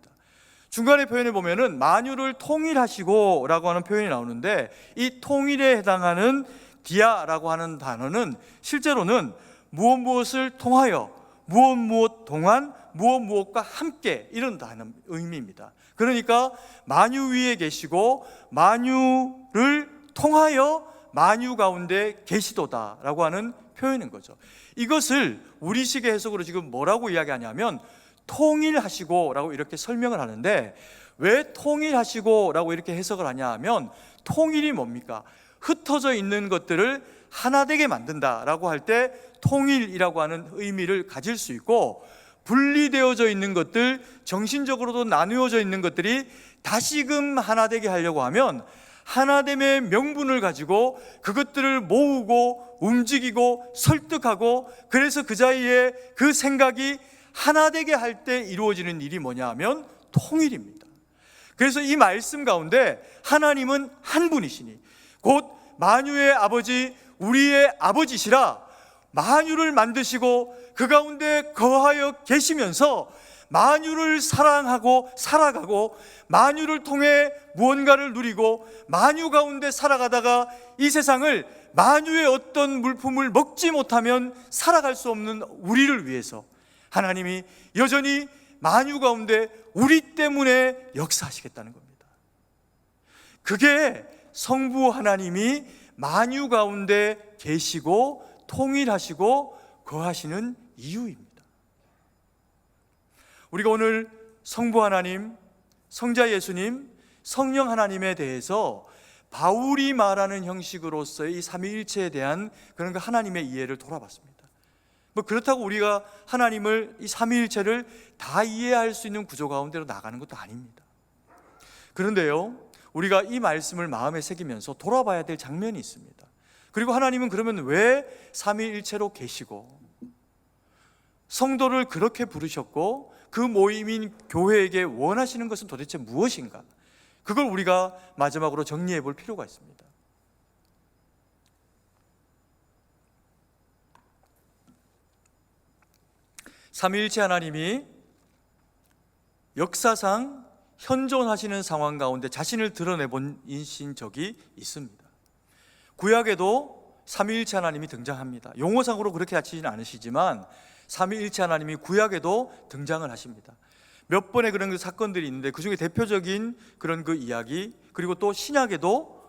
중간에 표현해 보면은 만유를 통일하시고 라고 하는 표현이 나오는데 이 통일에 해당하는 디아라고 하는 단어는 실제로는 무엇을 통하여, 무엇 동안, 무엇과 함께, 이런 단어 의미입니다. 그러니까 만유 위에 계시고 만유를 통하여 만유 가운데 계시도다라고 하는 표현인 거죠. 이것을 우리식의 해석으로 지금 뭐라고 이야기하냐면 통일하시고 라고 이렇게 설명을 하는데, 왜 통일하시고 라고 이렇게 해석을 하냐 하면 통일이 뭡니까? 흩어져 있는 것들을 하나 되게 만든다라고 할 때 통일이라고 하는 의미를 가질 수 있고, 분리되어져 있는 것들, 정신적으로도 나누어져 있는 것들이 다시금 하나 되게 하려고 하면 하나됨의 명분을 가지고 그것들을 모으고 움직이고 설득하고, 그래서 그 자리에 그 생각이 하나 되게 할 때 이루어지는 일이 뭐냐 하면 통일입니다. 그래서 이 말씀 가운데 하나님은 한 분이시니 곧 만유의 아버지, 우리의 아버지시라 만유를 만드시고 그 가운데 거하여 계시면서 만유를 사랑하고 살아가고 만유를 통해 무언가를 누리고 만유 가운데 살아가다가 이 세상을 만유의 어떤 물품을 먹지 못하면 살아갈 수 없는 우리를 위해서 하나님이 여전히 만유 가운데 우리 때문에 역사하시겠다는 겁니다. 그게 성부 하나님이 만유 가운데 계시고 통일하시고 거하시는 이유입니다. 우리가 오늘 성부 하나님, 성자 예수님, 성령 하나님에 대해서 바울이 말하는 형식으로서의 이 삼위일체에 대한 그런 그 하나님의 이해를 돌아봤습니다. 뭐 그렇다고 우리가 하나님을 이 삼위일체를 다 이해할 수 있는 구조 가운데로 나가는 것도 아닙니다. 그런데요, 우리가 이 말씀을 마음에 새기면서 돌아봐야 될 장면이 있습니다. 그리고 하나님은 그러면 왜 삼위일체로 계시고 성도를 그렇게 부르셨고 그 모임인 교회에게 원하시는 것은 도대체 무엇인가? 그걸 우리가 마지막으로 정리해 볼 필요가 있습니다. 삼위일체 하나님이 역사상 현존하시는 상황 가운데 자신을 드러내보신 적이 있습니다. 구약에도 삼위일체 하나님이 등장합니다. 용어상으로 그렇게 하시지는 않으시지만 삼위일체 하나님이 구약에도 등장을 하십니다. 몇 번의 그런 그 사건들이 있는데 그 중에 대표적인 그런 그 이야기, 그리고 또 신약에도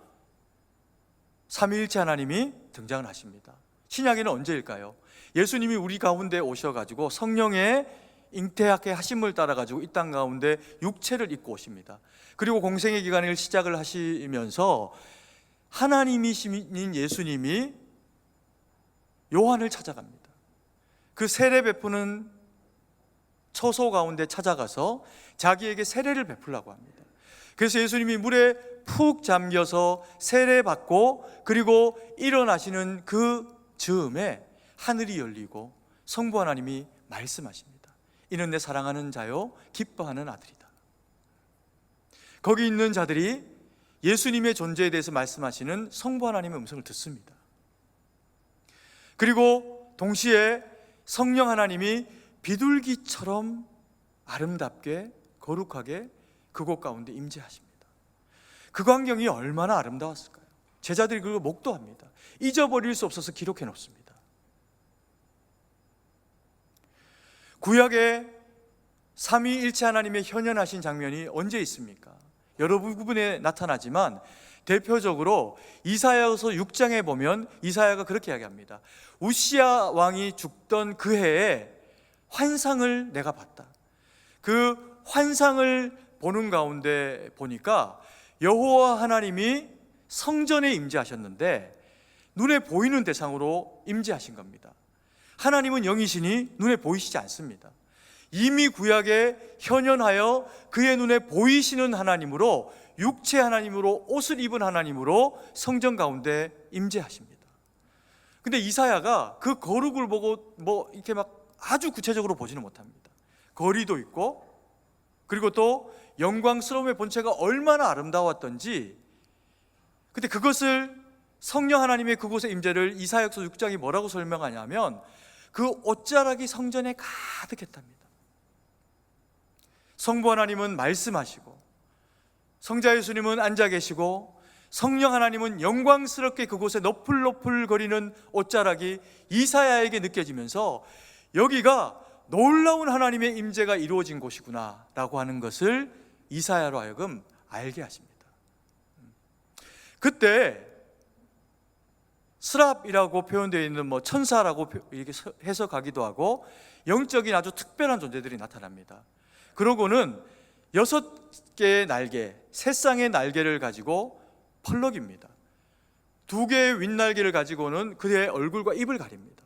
삼위일체 하나님이 등장을 하십니다. 신약에는 언제일까요? 예수님이 우리 가운데 오셔가지고 성령의 잉태하게 하심을 따라가지고 이 땅 가운데 육체를 입고 오십니다. 그리고 공생의 기간을 시작을 하시면서 하나님이신 예수님이 요한을 찾아갑니다. 그 세례 베푸는 처소 가운데 찾아가서 자기에게 세례를 베풀라고 합니다. 그래서 예수님이 물에 푹 잠겨서 세례 받고 그리고 일어나시는 그 즈음에 하늘이 열리고 성부 하나님이 말씀하십니다. 이는 내 사랑하는 자요 기뻐하는 아들이다. 거기 있는 자들이 예수님의 존재에 대해서 말씀하시는 성부 하나님의 음성을 듣습니다. 그리고 동시에 성령 하나님이 비둘기처럼 아름답게 거룩하게 그곳 가운데 임재하십니다. 그 광경이 얼마나 아름다웠을까요? 제자들이 그걸 목도합니다. 잊어버릴 수 없어서 기록해 놓습니다. 구약에 삼위일체 하나님의 현현하신 장면이 언제 있습니까? 여러 부분에 나타나지만 대표적으로 이사야서 6장에 보면 이사야가 그렇게 이야기합니다. 우시야 왕이 죽던 그 해에 환상을 내가 봤다. 그 환상을 보는 가운데 보니까 여호와 하나님이 성전에 임재하셨는데 눈에 보이는 대상으로 임재하신 겁니다. 하나님은 영이시니 눈에 보이시지 않습니다. 이미 구약에 현현하여 그의 눈에 보이시는 하나님으로, 육체 하나님으로, 옷을 입은 하나님으로 성전 가운데 임재하십니다. 근데 이사야가 그 거룩을 보고 뭐 이렇게 막 아주 구체적으로 보지는 못합니다. 거리도 있고 그리고 또 영광스러움의 본체가 얼마나 아름다웠던지, 근데 그것을 성령 하나님의 그곳의 임재를 이사야서 6장이 뭐라고 설명하냐면 그 옷자락이 성전에 가득했답니다. 성부 하나님은 말씀하시고 성자 예수님은 앉아 계시고 성령 하나님은 영광스럽게 그곳에 너풀너풀 거리는 옷자락이 이사야에게 느껴지면서 여기가 놀라운 하나님의 임재가 이루어진 곳이구나 라고 하는 것을 이사야로 하여금 알게 하십니다. 그때 스랍이라고 표현되어 있는 뭐 천사라고 이렇게 해석하기도 하고 영적인 아주 특별한 존재들이 나타납니다. 그러고는 6개의 날개, 세 쌍의 날개를 가지고 펄럭입니다. 2개의 윗날개를 가지고는 그의 얼굴과 입을 가립니다.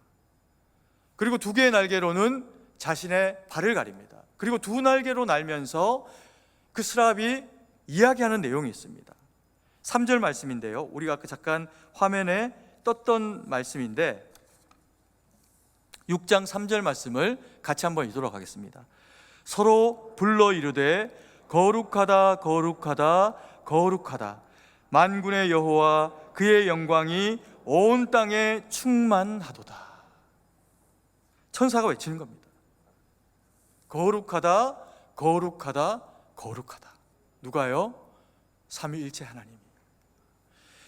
그리고 2개의 날개로는 자신의 발을 가립니다. 그리고 2날개로 날면서 그 스랍이 이야기하는 내용이 있습니다. 3절 말씀인데요, 우리가 아까 잠깐 화면에 떴던 말씀인데 6장 3절 말씀을 같이 한번 읽도록 하겠습니다. 서로 불러 이르되 거룩하다 거룩하다 거룩하다 만군의 여호와 그의 영광이 온 땅에 충만하도다. 천사가 외치는 겁니다. 거룩하다 거룩하다 거룩하다. 누가요? 삼위일체 하나님이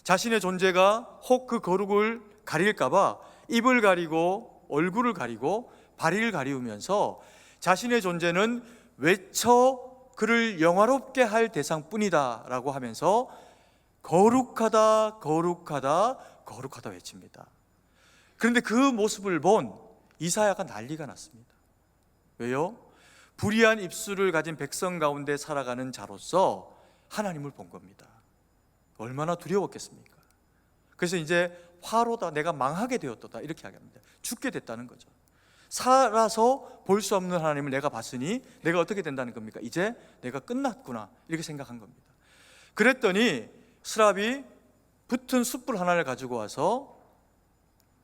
자신의 존재가 혹 그 거룩을 가릴까봐 입을 가리고 얼굴을 가리고 발을 가리우면서 자신의 존재는 외쳐 그를 영화롭게 할 대상뿐이다 라고 하면서 거룩하다 거룩하다 거룩하다 외칩니다. 그런데 그 모습을 본 이사야가 난리가 났습니다. 왜요? 불의한 입술을 가진 백성 가운데 살아가는 자로서 하나님을 본 겁니다. 얼마나 두려웠겠습니까? 그래서 이제 화로다, 내가 망하게 되었도다, 이렇게 이야기합니다. 죽게 됐다는 거죠. 살아서 볼 수 없는 하나님을 내가 봤으니 내가 어떻게 된다는 겁니까? 이제 내가 끝났구나, 이렇게 생각한 겁니다. 그랬더니 스랍이 붙은 숯불 하나를 가지고 와서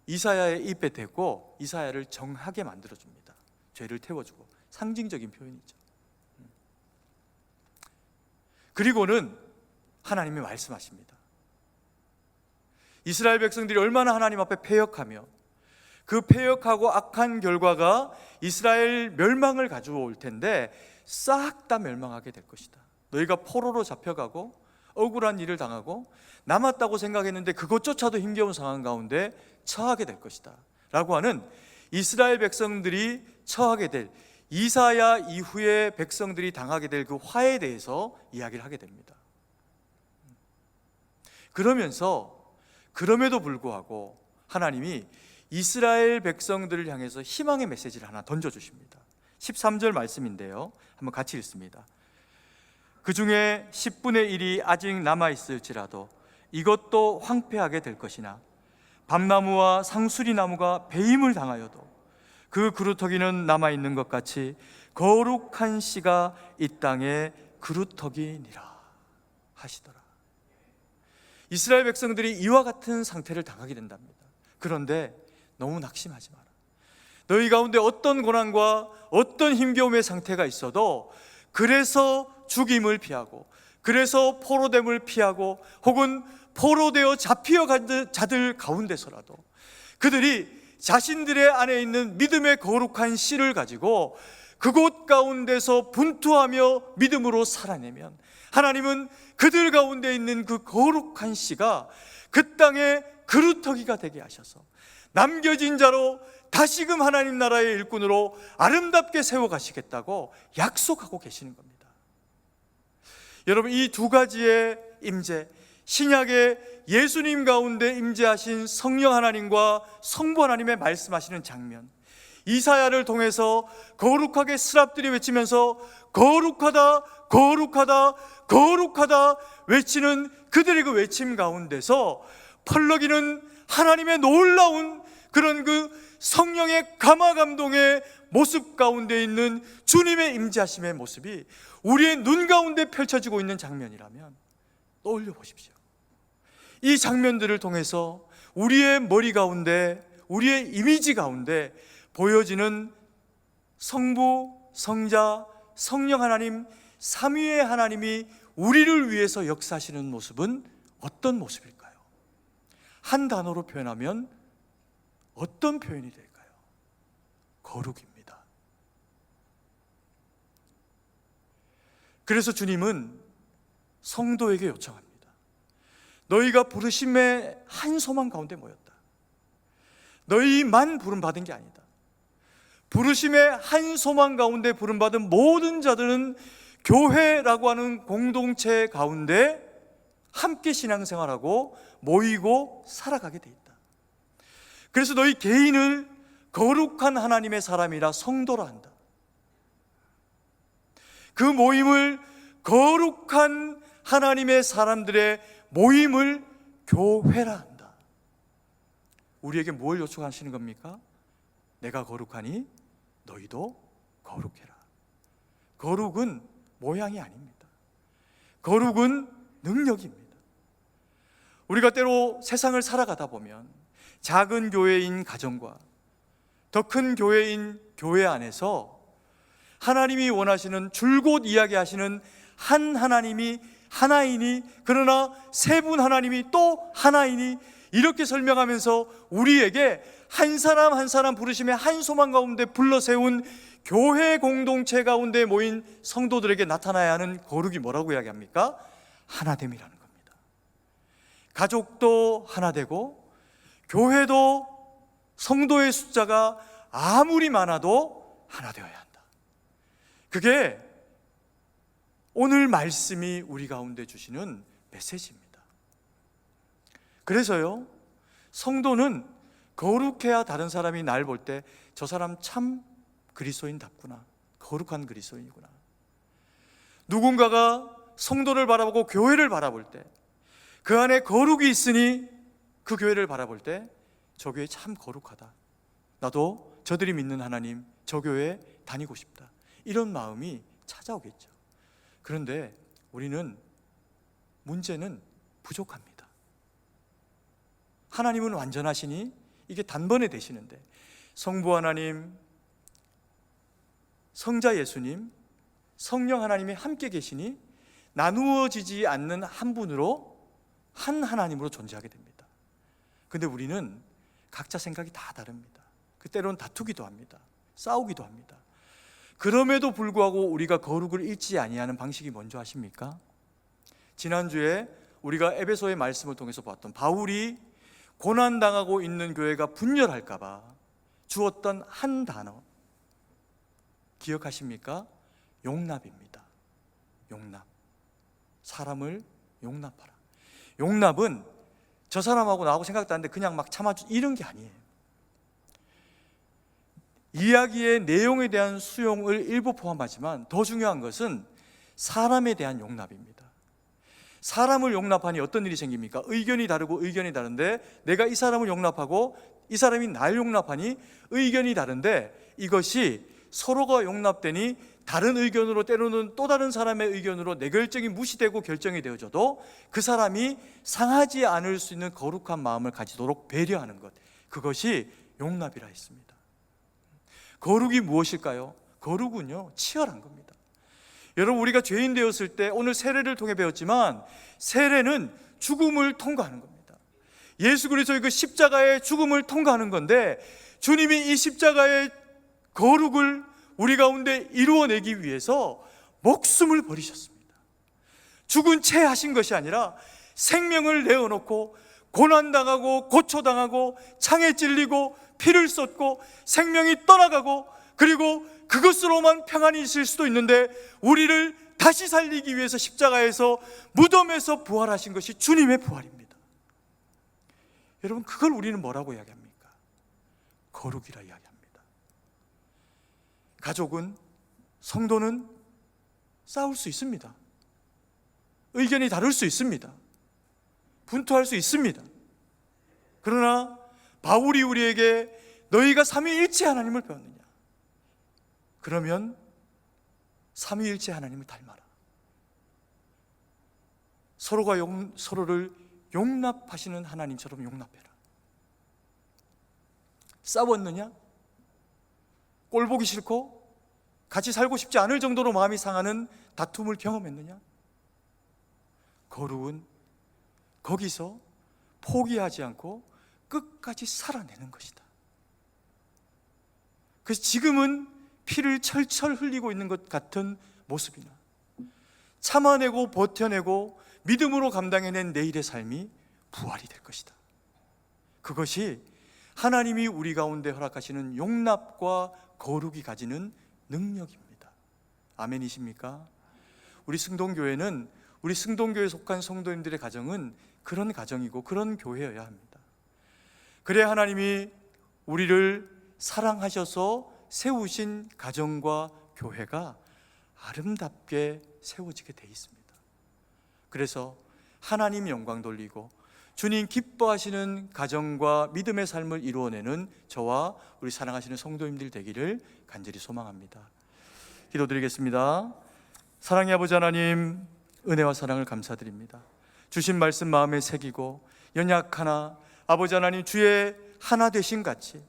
이사야의 입에 대고 이사야를 정하게 만들어줍니다. 죄를 태워주고, 상징적인 표현이죠. 그리고는 하나님이 말씀하십니다. 이스라엘 백성들이 얼마나 하나님 앞에 패역하며 그 패역하고 악한 결과가 이스라엘 멸망을 가져올 텐데 싹 다 멸망하게 될 것이다. 너희가 포로로 잡혀가고 억울한 일을 당하고 남았다고 생각했는데 그것조차도 힘겨운 상황 가운데 처하게 될 것이다 라고 하는 이스라엘 백성들이 처하게 될, 이사야 이후에 백성들이 당하게 될 그 화에 대해서 이야기를 하게 됩니다. 그러면서 그럼에도 불구하고 하나님이 이스라엘 백성들을 향해서 희망의 메시지를 하나 던져주십니다. 13절 말씀인데요, 한번 같이 읽습니다. 그 중에 10분의 1이 아직 남아있을지라도 이것도 황폐하게 될 것이나 밤나무와 상수리나무가 배임을 당하여도 그 그루터기는 남아있는 것 같이 거룩한 씨가 이 땅에 그루터기니라 하시더라. 이스라엘 백성들이 이와 같은 상태를 당하게 된답니다. 그런데 너무 낙심하지 마라. 너희 가운데 어떤 고난과 어떤 힘겨움의 상태가 있어도, 그래서 죽임을 피하고, 그래서 포로됨을 피하고, 혹은 포로되어 잡히어간 자들 가운데서라도 그들이 자신들의 안에 있는 믿음의 거룩한 씨를 가지고 그곳 가운데서 분투하며 믿음으로 살아내면, 하나님은 그들 가운데 있는 그 거룩한 씨가 그 땅에 그루터기가 되게 하셔서 남겨진 자로 다시금 하나님 나라의 일꾼으로 아름답게 세워가시겠다고 약속하고 계시는 겁니다. 여러분, 이 두 가지의 임재, 신약의 예수님 가운데 임재하신 성령 하나님과 성부 하나님의 말씀하시는 장면, 이사야를 통해서 거룩하게 스랍들이 외치면서 거룩하다, 거룩하다, 거룩하다 외치는 그들의 그 외침 가운데서 펄럭이는 하나님의 놀라운 그런 그 성령의 감화 감동의 모습 가운데 있는 주님의 임재하심의 모습이 우리의 눈 가운데 펼쳐지고 있는 장면이라면 떠올려 보십시오. 이 장면들을 통해서 우리의 머리 가운데, 우리의 이미지 가운데 보여지는 성부, 성자, 성령 하나님, 삼위의 하나님이 우리를 위해서 역사하시는 모습은 어떤 모습일까요? 한 단어로 표현하면 어떤 표현이 될까요? 거룩입니다. 그래서 주님은 성도에게 요청합니다. 너희가 부르심의 한 소망 가운데 모였다. 너희만 부름받은 게 아니다. 부르심의 한 소망 가운데 부름받은 모든 자들은 교회라고 하는 공동체 가운데 함께 신앙생활하고 모이고 살아가게 돼 있다. 그래서 너희 개인을 거룩한 하나님의 사람이라 성도라 한다. 그 모임을 거룩한 하나님의 사람들의 모임을 교회라 한다. 우리에게 뭘 요청하시는 겁니까? 내가 거룩하니 너희도 거룩해라. 거룩은 모양이 아닙니다. 거룩은 능력입니다. 우리가 때로 세상을 살아가다 보면 작은 교회인 가정과 더 큰 교회인 교회 안에서 하나님이 원하시는, 줄곧 이야기하시는 한 하나님이 하나이니, 그러나 세 분 하나님이 또 하나이니, 이렇게 설명하면서 우리에게 한 사람 한 사람 부르심의 한 소망 가운데 불러 세운 교회 공동체 가운데 모인 성도들에게 나타나야 하는 거룩이 뭐라고 이야기합니까? 하나됨이라는 겁니다. 가족도 하나 되고 교회도 성도의 숫자가 아무리 많아도 하나 되어야 한다. 그게 오늘 말씀이 우리 가운데 주시는 메시지입니다. 그래서요, 성도는 거룩해야 다른 사람이 날 볼 때 저 사람 참 그리스도인답구나, 거룩한 그리스도인이구나. 누군가가 성도를 바라보고 교회를 바라볼 때 그 안에 거룩이 있으니 그 교회를 바라볼 때 저 교회 참 거룩하다. 나도 저들이 믿는 하나님 저 교회에 다니고 싶다. 이런 마음이 찾아오겠죠. 그런데 우리는 문제는 부족합니다. 하나님은 완전하시니 이게 단번에 되시는데 성부 하나님, 성자 예수님, 성령 하나님이 함께 계시니 나누어지지 않는 한 분으로 한 하나님으로 존재하게 됩니다. 근데 우리는 각자 생각이 다 다릅니다. 때로는 다투기도 합니다. 싸우기도 합니다. 그럼에도 불구하고 우리가 거룩을 잃지 아니하는 방식이 뭔지 아십니까? 지난주에 우리가 에베소의 말씀을 통해서 봤던 바울이 고난당하고 있는 교회가 분열할까 봐 주었던 한 단어 기억하십니까? 용납입니다. 용납. 사람을 용납하라. 용납은 저 사람하고 나하고 생각도 안 돼 그냥 막 참아주 이런 게 아니에요. 이야기의 내용에 대한 수용을 일부 포함하지만 더 중요한 것은 사람에 대한 용납입니다. 사람을 용납하니 어떤 일이 생깁니까? 의견이 다르고 의견이 다른데 내가 이 사람을 용납하고 이 사람이 날 용납하니 의견이 다른데 이것이 서로가 용납되니 다른 의견으로 때로는 또 다른 사람의 의견으로 내 결정이 무시되고 결정이 되어져도 그 사람이 상하지 않을 수 있는 거룩한 마음을 가지도록 배려하는 것, 그것이 용납이라 했습니다. 거룩이 무엇일까요? 거룩은요, 치열한 겁니다. 여러분, 우리가 죄인 되었을 때 오늘 세례를 통해 배웠지만 세례는 죽음을 통과하는 겁니다. 예수 그리스도의 그 십자가의 죽음을 통과하는 건데 주님이 이 십자가의 거룩을 우리 가운데 이루어내기 위해서 목숨을 버리셨습니다. 죽은 채 하신 것이 아니라 생명을 내어놓고 고난당하고 고초당하고 창에 찔리고 피를 쏟고 생명이 떠나가고 그리고 그것으로만 평안이 있을 수도 있는데 우리를 다시 살리기 위해서 십자가에서 무덤에서 부활하신 것이 주님의 부활입니다. 여러분, 그걸 우리는 뭐라고 이야기합니까? 거룩이라 이야기합니다. 가족은, 성도는 싸울 수 있습니다. 의견이 다를 수 있습니다. 분투할 수 있습니다. 그러나 바울이 우리에게 너희가 삼위일체 하나님을 배웠느냐? 그러면 삼위일체 하나님을 닮아라. 서로가 서로를 용납하시는 하나님처럼 용납해라. 싸웠느냐? 꼴 보기 싫고 같이 살고 싶지 않을 정도로 마음이 상하는 다툼을 경험했느냐? 거룩은 거기서 포기하지 않고 끝까지 살아내는 것이다. 그래서 지금은 피를 철철 흘리고 있는 것 같은 모습이나 참아내고 버텨내고 믿음으로 감당해낸 내일의 삶이 부활이 될 것이다. 그것이 하나님이 우리 가운데 허락하시는 용납과 거룩이 가지는 능력입니다. 아멘이십니까? 우리 승동교회는 우리 승동교회에 속한 성도님들의 가정은 그런 가정이고 그런 교회여야 합니다. 그래야 하나님이 우리를 사랑하셔서 세우신 가정과 교회가 아름답게 세워지게 돼 있습니다. 그래서 하나님 영광 돌리고 주님 기뻐하시는 가정과 믿음의 삶을 이루어내는 저와 우리 사랑하시는 성도님들 되기를 간절히 소망합니다. 기도드리겠습니다. 사랑의 아버지 하나님, 은혜와 사랑을 감사드립니다. 주신 말씀 마음에 새기고 연약하나 아버지 하나님 주의 하나 되신 같이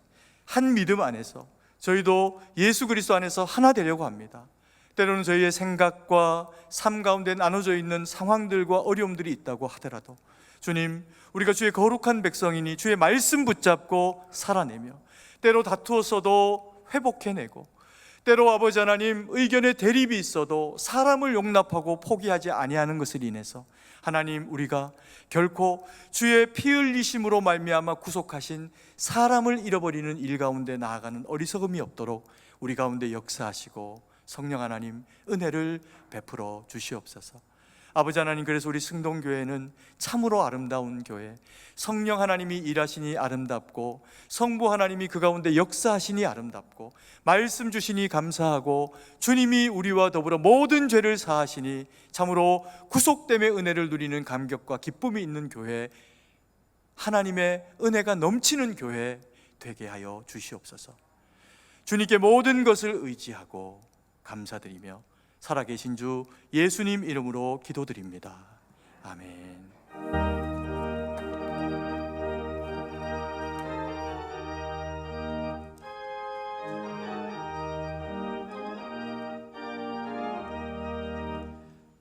한 믿음 안에서 저희도 예수 그리스도 안에서 하나 되려고 합니다. 때로는 저희의 생각과 삶 가운데 나눠져 있는 상황들과 어려움들이 있다고 하더라도 주님, 우리가 주의 거룩한 백성이니 주의 말씀 붙잡고 살아내며 때로 다투었어도 회복해내고 때로 아버지 하나님 의견의 대립이 있어도 사람을 용납하고 포기하지 아니하는 것을 인해서 하나님, 우리가 결코 주의 피 흘리심으로 말미암아 구속하신 사람을 잃어버리는 일 가운데 나아가는 어리석음이 없도록 우리 가운데 역사하시고 성령 하나님 은혜를 베풀어 주시옵소서. 아버지 하나님, 그래서 우리 승동교회는 참으로 아름다운 교회, 성령 하나님이 일하시니 아름답고 성부 하나님이 그 가운데 역사하시니 아름답고 말씀 주시니 감사하고 주님이 우리와 더불어 모든 죄를 사하시니 참으로 구속됨의 은혜를 누리는 감격과 기쁨이 있는 교회, 하나님의 은혜가 넘치는 교회 되게 하여 주시옵소서. 주님께 모든 것을 의지하고 감사드리며 살아계신 주 예수님 이름으로 기도드립니다. 아멘.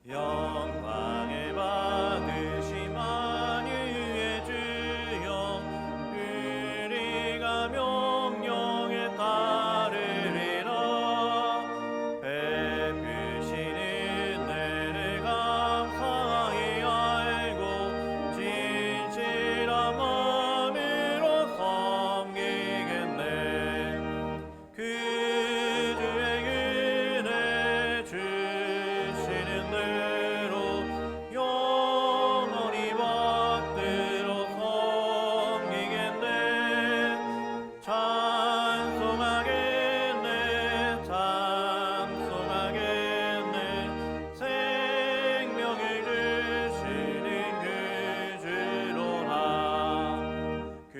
영광을 받으신 만유의 주여, 우리가 명령에 따르리라. 베푸신 은혜를 감사히 알고 진실한 마음으로 섬기겠네. 그 주의 은혜 주시는 대로 영원히 받들어 섬기겠네. 찬송하겠네, 찬송하겠네. 생명을 주시는 그 주로라. 그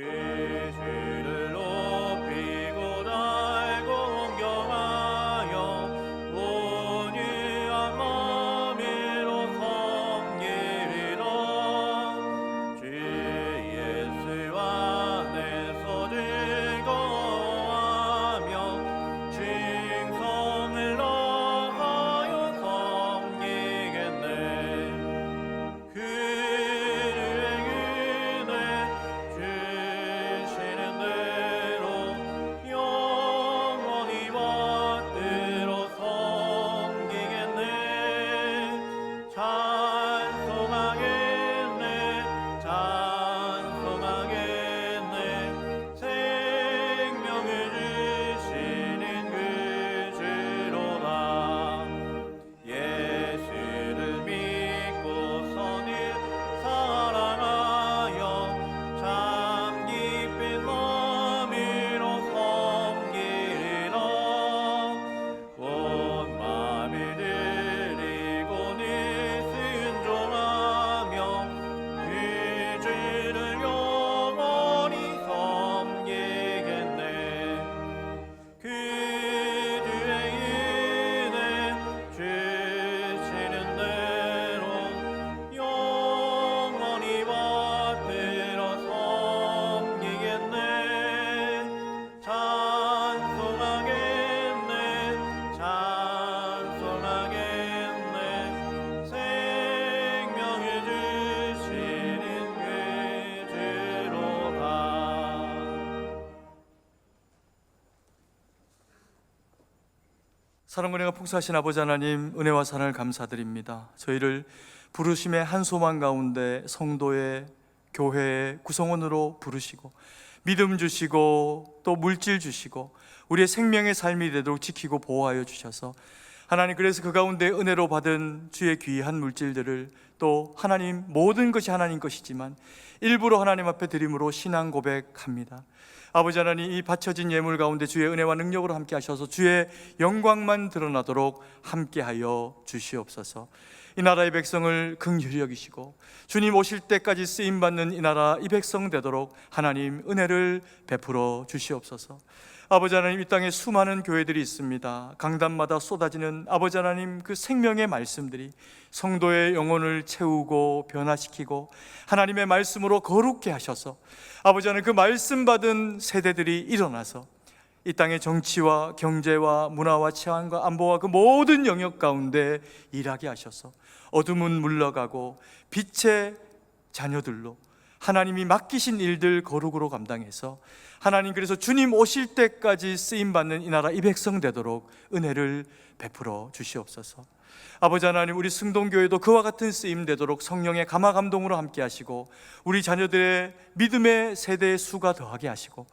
주를 높이고 달고 존경하여 온유한 마음으로 섬기리라. 주 예수 안에서 즐거워하며 충성을 다하여 섬기겠네. 그 주의 은혜 주시는 대로 영원히 받들어 섬기겠네. 찬송하겠네, 찬송하겠네. 생명을 주시는 그 주로다. 예수를 믿고서는 사랑하여 참 깊은 마음으로 섬기리라. 온 마음을 드리고는 순종하며 그 주를 영원히 섬기겠네. 그 주의 은혜 주시는 대로 영원히 받들어 섬기겠네. 찬송하겠네, 찬송하겠네. 생명을 주시는 그 주로다. 사랑과 은혜가 풍성하신 아버지 하나님, 은혜와 사랑을 감사드립니다. 저희를 부르심의 한 소망 가운데 성도의 교회의 구성원으로 부르시고 믿음 주시고 또 물질 주시고 우리의 생명의 삶이 되도록 지키고 보호하여 주셔서 하나님, 그래서 그 가운데 은혜로 받은 주의 귀한 물질들을 또 하나님, 모든 것이 하나님 것이지만 일부러 하나님 앞에 드림으로 신앙 고백합니다. 아버지 하나님, 이 바쳐진 예물 가운데 주의 은혜와 능력으로 함께 하셔서 주의 영광만 드러나도록 함께하여 주시옵소서. 이 나라의 백성을 긍휼히 여기시고 주님 오실 때까지 쓰임받는 이 나라 이 백성 되도록 하나님 은혜를 베풀어 주시옵소서. 아버지 하나님, 이 땅에 수많은 교회들이 있습니다. 강단마다 쏟아지는 아버지 하나님 그 생명의 말씀들이 성도의 영혼을 채우고 변화시키고 하나님의 말씀으로 거룩게 하셔서 아버지 하나님 그 말씀 받은 세대들이 일어나서 이 땅의 정치와 경제와 문화와 치안과 안보와 그 모든 영역 가운데 일하게 하셔서 어둠은 물러가고 빛의 자녀들로 하나님이 맡기신 일들 거룩으로 감당해서 하나님, 그래서 주님 오실 때까지 쓰임받는 이 나라 이 백성 되도록 은혜를 베풀어 주시옵소서. 아버지 하나님, 우리 승동교회도 그와 같은 쓰임 되도록 성령의 감화 감동으로 함께 하시고 우리 자녀들의 믿음의 세대의 수가 더하게 하시고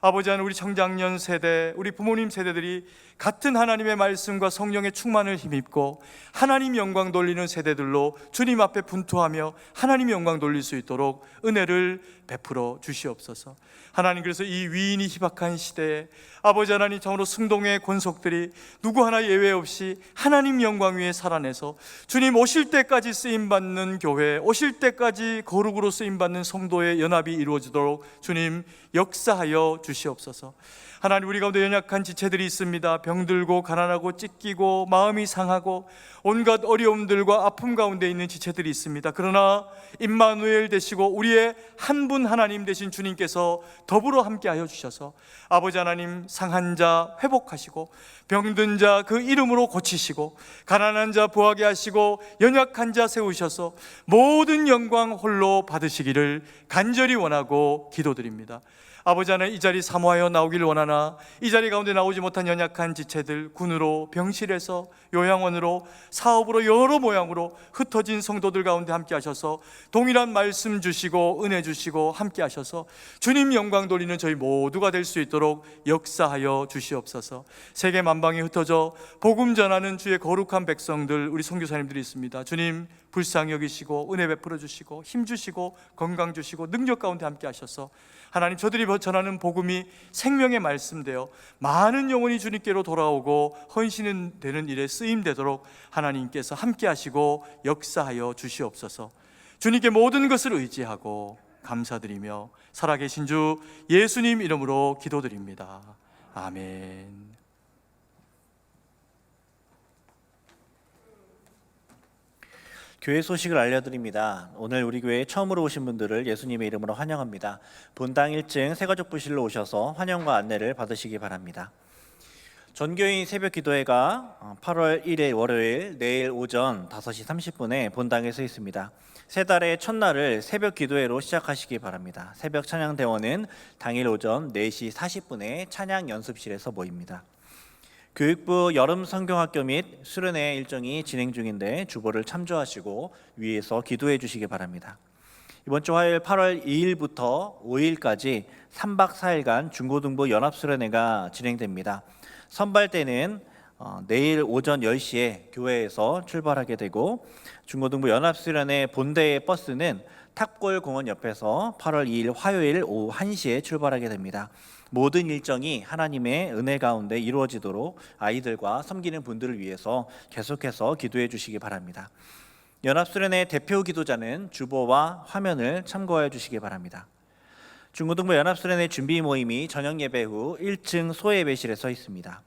아버지 하나님, 우리 청장년 세대, 우리 부모님 세대들이 같은 하나님의 말씀과 성령의 충만을 힘입고 하나님 영광 돌리는 세대들로 주님 앞에 분투하며 하나님 영광 돌릴 수 있도록 은혜를 베풀어 주시옵소서. 하나님, 그래서 이 위인이 희박한 시대에 아버지 하나님, 참으로 승동의 권속들이 누구 하나 예외 없이 하나님 영광 위에 살아내서 주님 오실 때까지 쓰임받는 교회, 오실 때까지 거룩으로 쓰임받는 성도의 연합이 이루어지도록 주님 역사하여 주시옵소서. 하나님, 우리 가운데 연약한 지체들이 있습니다. 병들고 가난하고 찢기고 마음이 상하고 온갖 어려움들과 아픔 가운데 있는 지체들이 있습니다. 그러나 임마누엘 되시고 우리의 한 분 하나님 되신 주님께서 더불어 함께하여 주셔서 아버지 하나님, 상한 자 회복하시고 병든 자 그 이름으로 고치시고 가난한 자 부하게 하시고 연약한 자 세우셔서 모든 영광 홀로 받으시기를 간절히 원하고 기도드립니다. 아버지 하나님, 이 자리 사모하여 나오기를 원하나 이 자리 가운데 나오지 못한 연약한 지체들, 군으로, 병실에서, 요양원으로, 사업으로, 여러 모양으로 흩어진 성도들 가운데 함께 하셔서 동일한 말씀 주시고 은혜 주시고 함께 하셔서 주님 영광 돌리는 저희 모두가 될 수 있도록 역사하여 주시옵소서. 세계 만방에 흩어져 복음 전하는 주의 거룩한 백성들, 우리 선교사님들이 있습니다. 주님 불쌍히 여기시고 은혜 베풀어 주시고 힘 주시고 건강 주시고 능력 가운데 함께 하셔서 하나님, 저들이 전하는 복음이 생명의 말씀되어 많은 영혼이 주님께로 돌아오고 헌신되는 일에 쓰임되도록 하나님께서 함께 하시고 역사하여 주시옵소서. 주님께 모든 것을 의지하고 감사드리며 살아계신 주 예수님 이름으로 기도드립니다. 아멘. 교회 소식을 알려드립니다. 오늘 우리 교회에 처음으로 오신 분들을 예수님의 이름으로 환영합니다. 본당 1층 새가족부실로 오셔서 환영과 안내를 받으시기 바랍니다. 전교인 새벽 기도회가 8월 1일 월요일 내일 오전 5시 30분에 본당에 서 있습니다. 새 달의 첫날을 새벽 기도회로 시작하시기 바랍니다. 새벽 찬양 대원은 당일 오전 4시 40분에 찬양 연습실에서 모입니다. 교육부 여름 성경학교 및 수련회 일정이 진행 중인데 주보를 참조하시고 위에서 기도해 주시기 바랍니다. 이번 주 화요일 8월 2일부터 5일까지 3박 4일간 중고등부 연합수련회가 진행됩니다. 선발대는 내일 오전 10시에 교회에서 출발하게 되고 중고등부 연합수련회 본대의 버스는 탑골공원 옆에서 8월 2일 화요일 오후 1시에 출발하게 됩니다. 모든 일정이 하나님의 은혜 가운데 이루어지도록 아이들과 섬기는 분들을 위해서 계속해서 기도해 주시기 바랍니다. 연합수련회 대표 기도자는 주보와 화면을 참고해 주시기 바랍니다. 중고등부 연합수련회 준비 모임이 저녁 예배 후 1층 소예배실에 서 있습니다.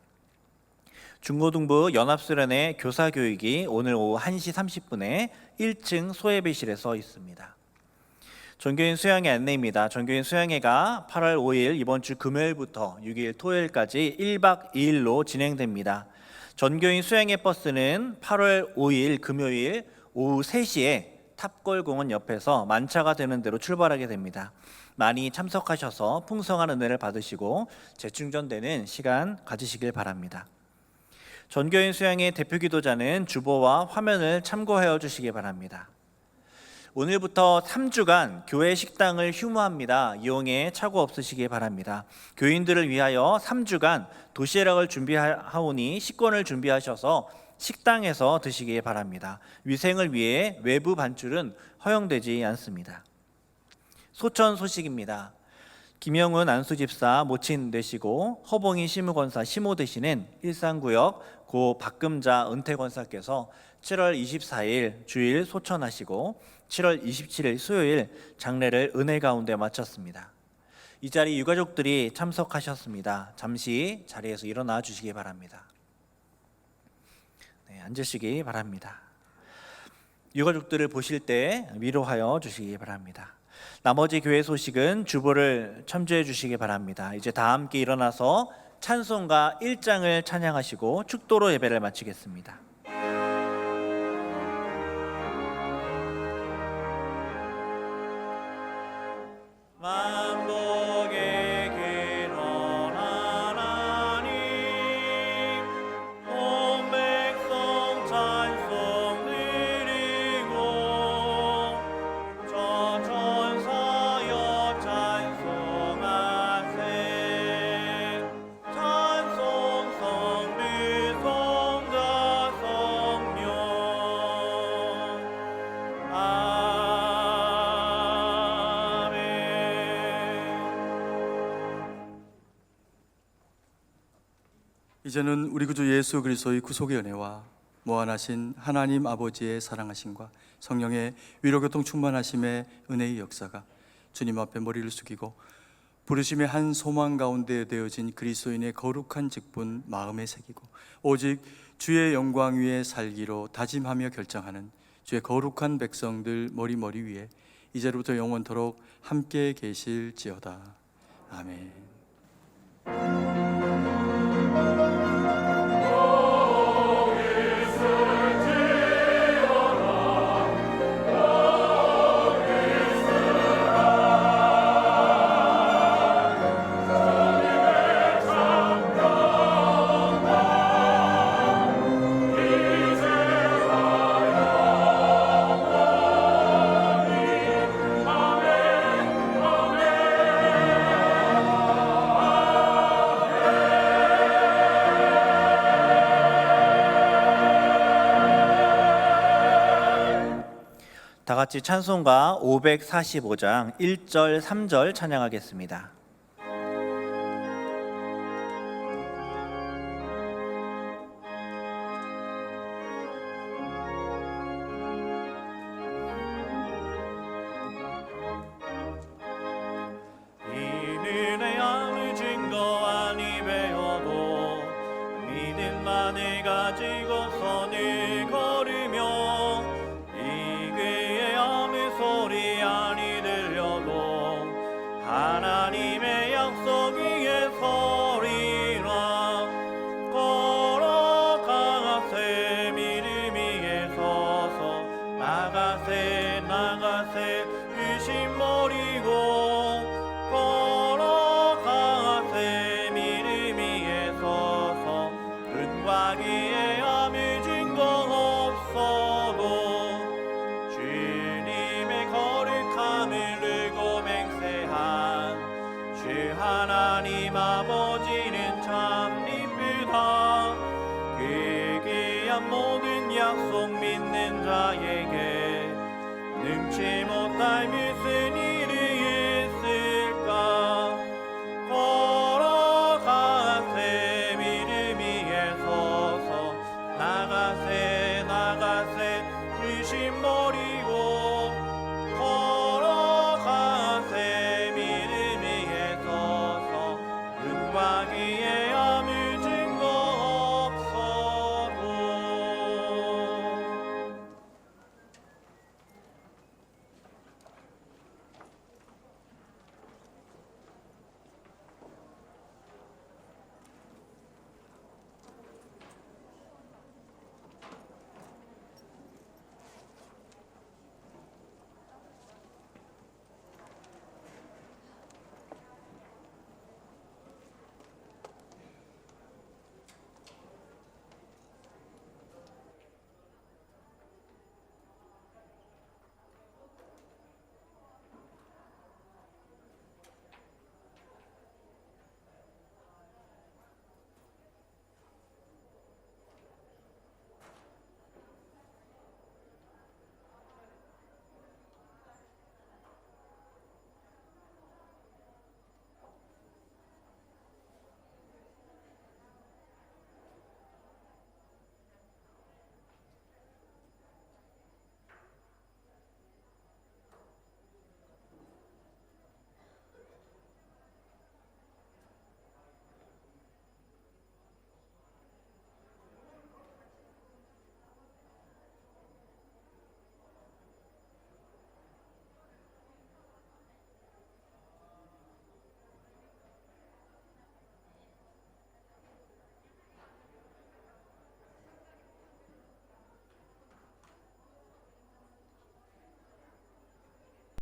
중고등부 연합수련회 교사교육이 오늘 오후 1시 30분에 1층 소예배실에 서 있습니다. 전교인 수양회 안내입니다. 전교인 수양회가 8월 5일 이번 주 금요일부터 6일 토요일까지 1박 2일로 진행됩니다. 전교인 수양회 버스는 8월 5일 금요일 오후 3시에 탑골공원 옆에서 만차가 되는 대로 출발하게 됩니다. 많이 참석하셔서 풍성한 은혜를 받으시고 재충전되는 시간 가지시길 바랍니다. 전교인 수양회 대표 기도자는 주보와 화면을 참고하여 주시기 바랍니다. 오늘부터 3주간 교회 식당을 휴무합니다. 이용에 착오 없으시기 바랍니다. 교인들을 위하여 3주간 도시락을 준비하오니 식권을 준비하셔서 식당에서 드시기 바랍니다. 위생을 위해 외부 반출은 허용되지 않습니다. 소천 소식입니다. 김영훈 안수집사 모친 되시고 허봉희 시무권사 시모 되시는 일산구역 고 박금자 은퇴권사께서 7월 24일 주일 소천하시고 7월 27일 수요일 장례를 은혜 가운데 마쳤습니다. 이 자리 유가족들이 참석하셨습니다. 잠시 자리에서 일어나 주시기 바랍니다. 네, 앉으시기 바랍니다. 유가족들을 보실 때 위로하여 주시기 바랍니다. 나머지 교회 소식은 주보를 참조해 주시기 바랍니다. 이제 다 함께 일어나서 찬송가 1장을 찬양하시고 축도로 예배를 마치겠습니다. 만복의 근원 하나님 온 백성 찬송 드리고 저 천사여 찬송하세 이제는 우리 구주 예수 그리스도의 구속의 은혜와 무한하신 하나님 아버지의 사랑하심과 성령의 위로교통 충만하심의 은혜의 역사가 주님 앞에 머리를 숙이고 부르심의 한 소망 가운데 되어진 그리스도인의 거룩한 직분 마음에 새기고 오직 주의 영광 위에 살기로 다짐하며 결정하는 주의 거룩한 백성들 머리 위에 이제로부터 영원토록 함께 계실지어다. 아멘. 다 같이 찬송가 545장 1절 3절 찬양하겠습니다. 이는의 아무 증거 아니 배워도 믿음만을 가지고서는 걸으며 이그의 아무 소리 아니 들려도 하나님의 약속 위에 서리라. 걸어가세 믿음 위에 서서 나가세 의심 버리고 걸어가세 믿음 위에 서서 은과 기에 아무 증거 없어도 주님의 거룩함을 들고 맹세한 주 하나님 아버지는 참 이쁘다. 그 귀한 모든 약속 믿는 자에게 능치 못할 무슨 일이 있을까. 걸어가세 믿음 위에 서서 나가세 의심 버리고 걸어가세 믿음 위에 서서 은과 기에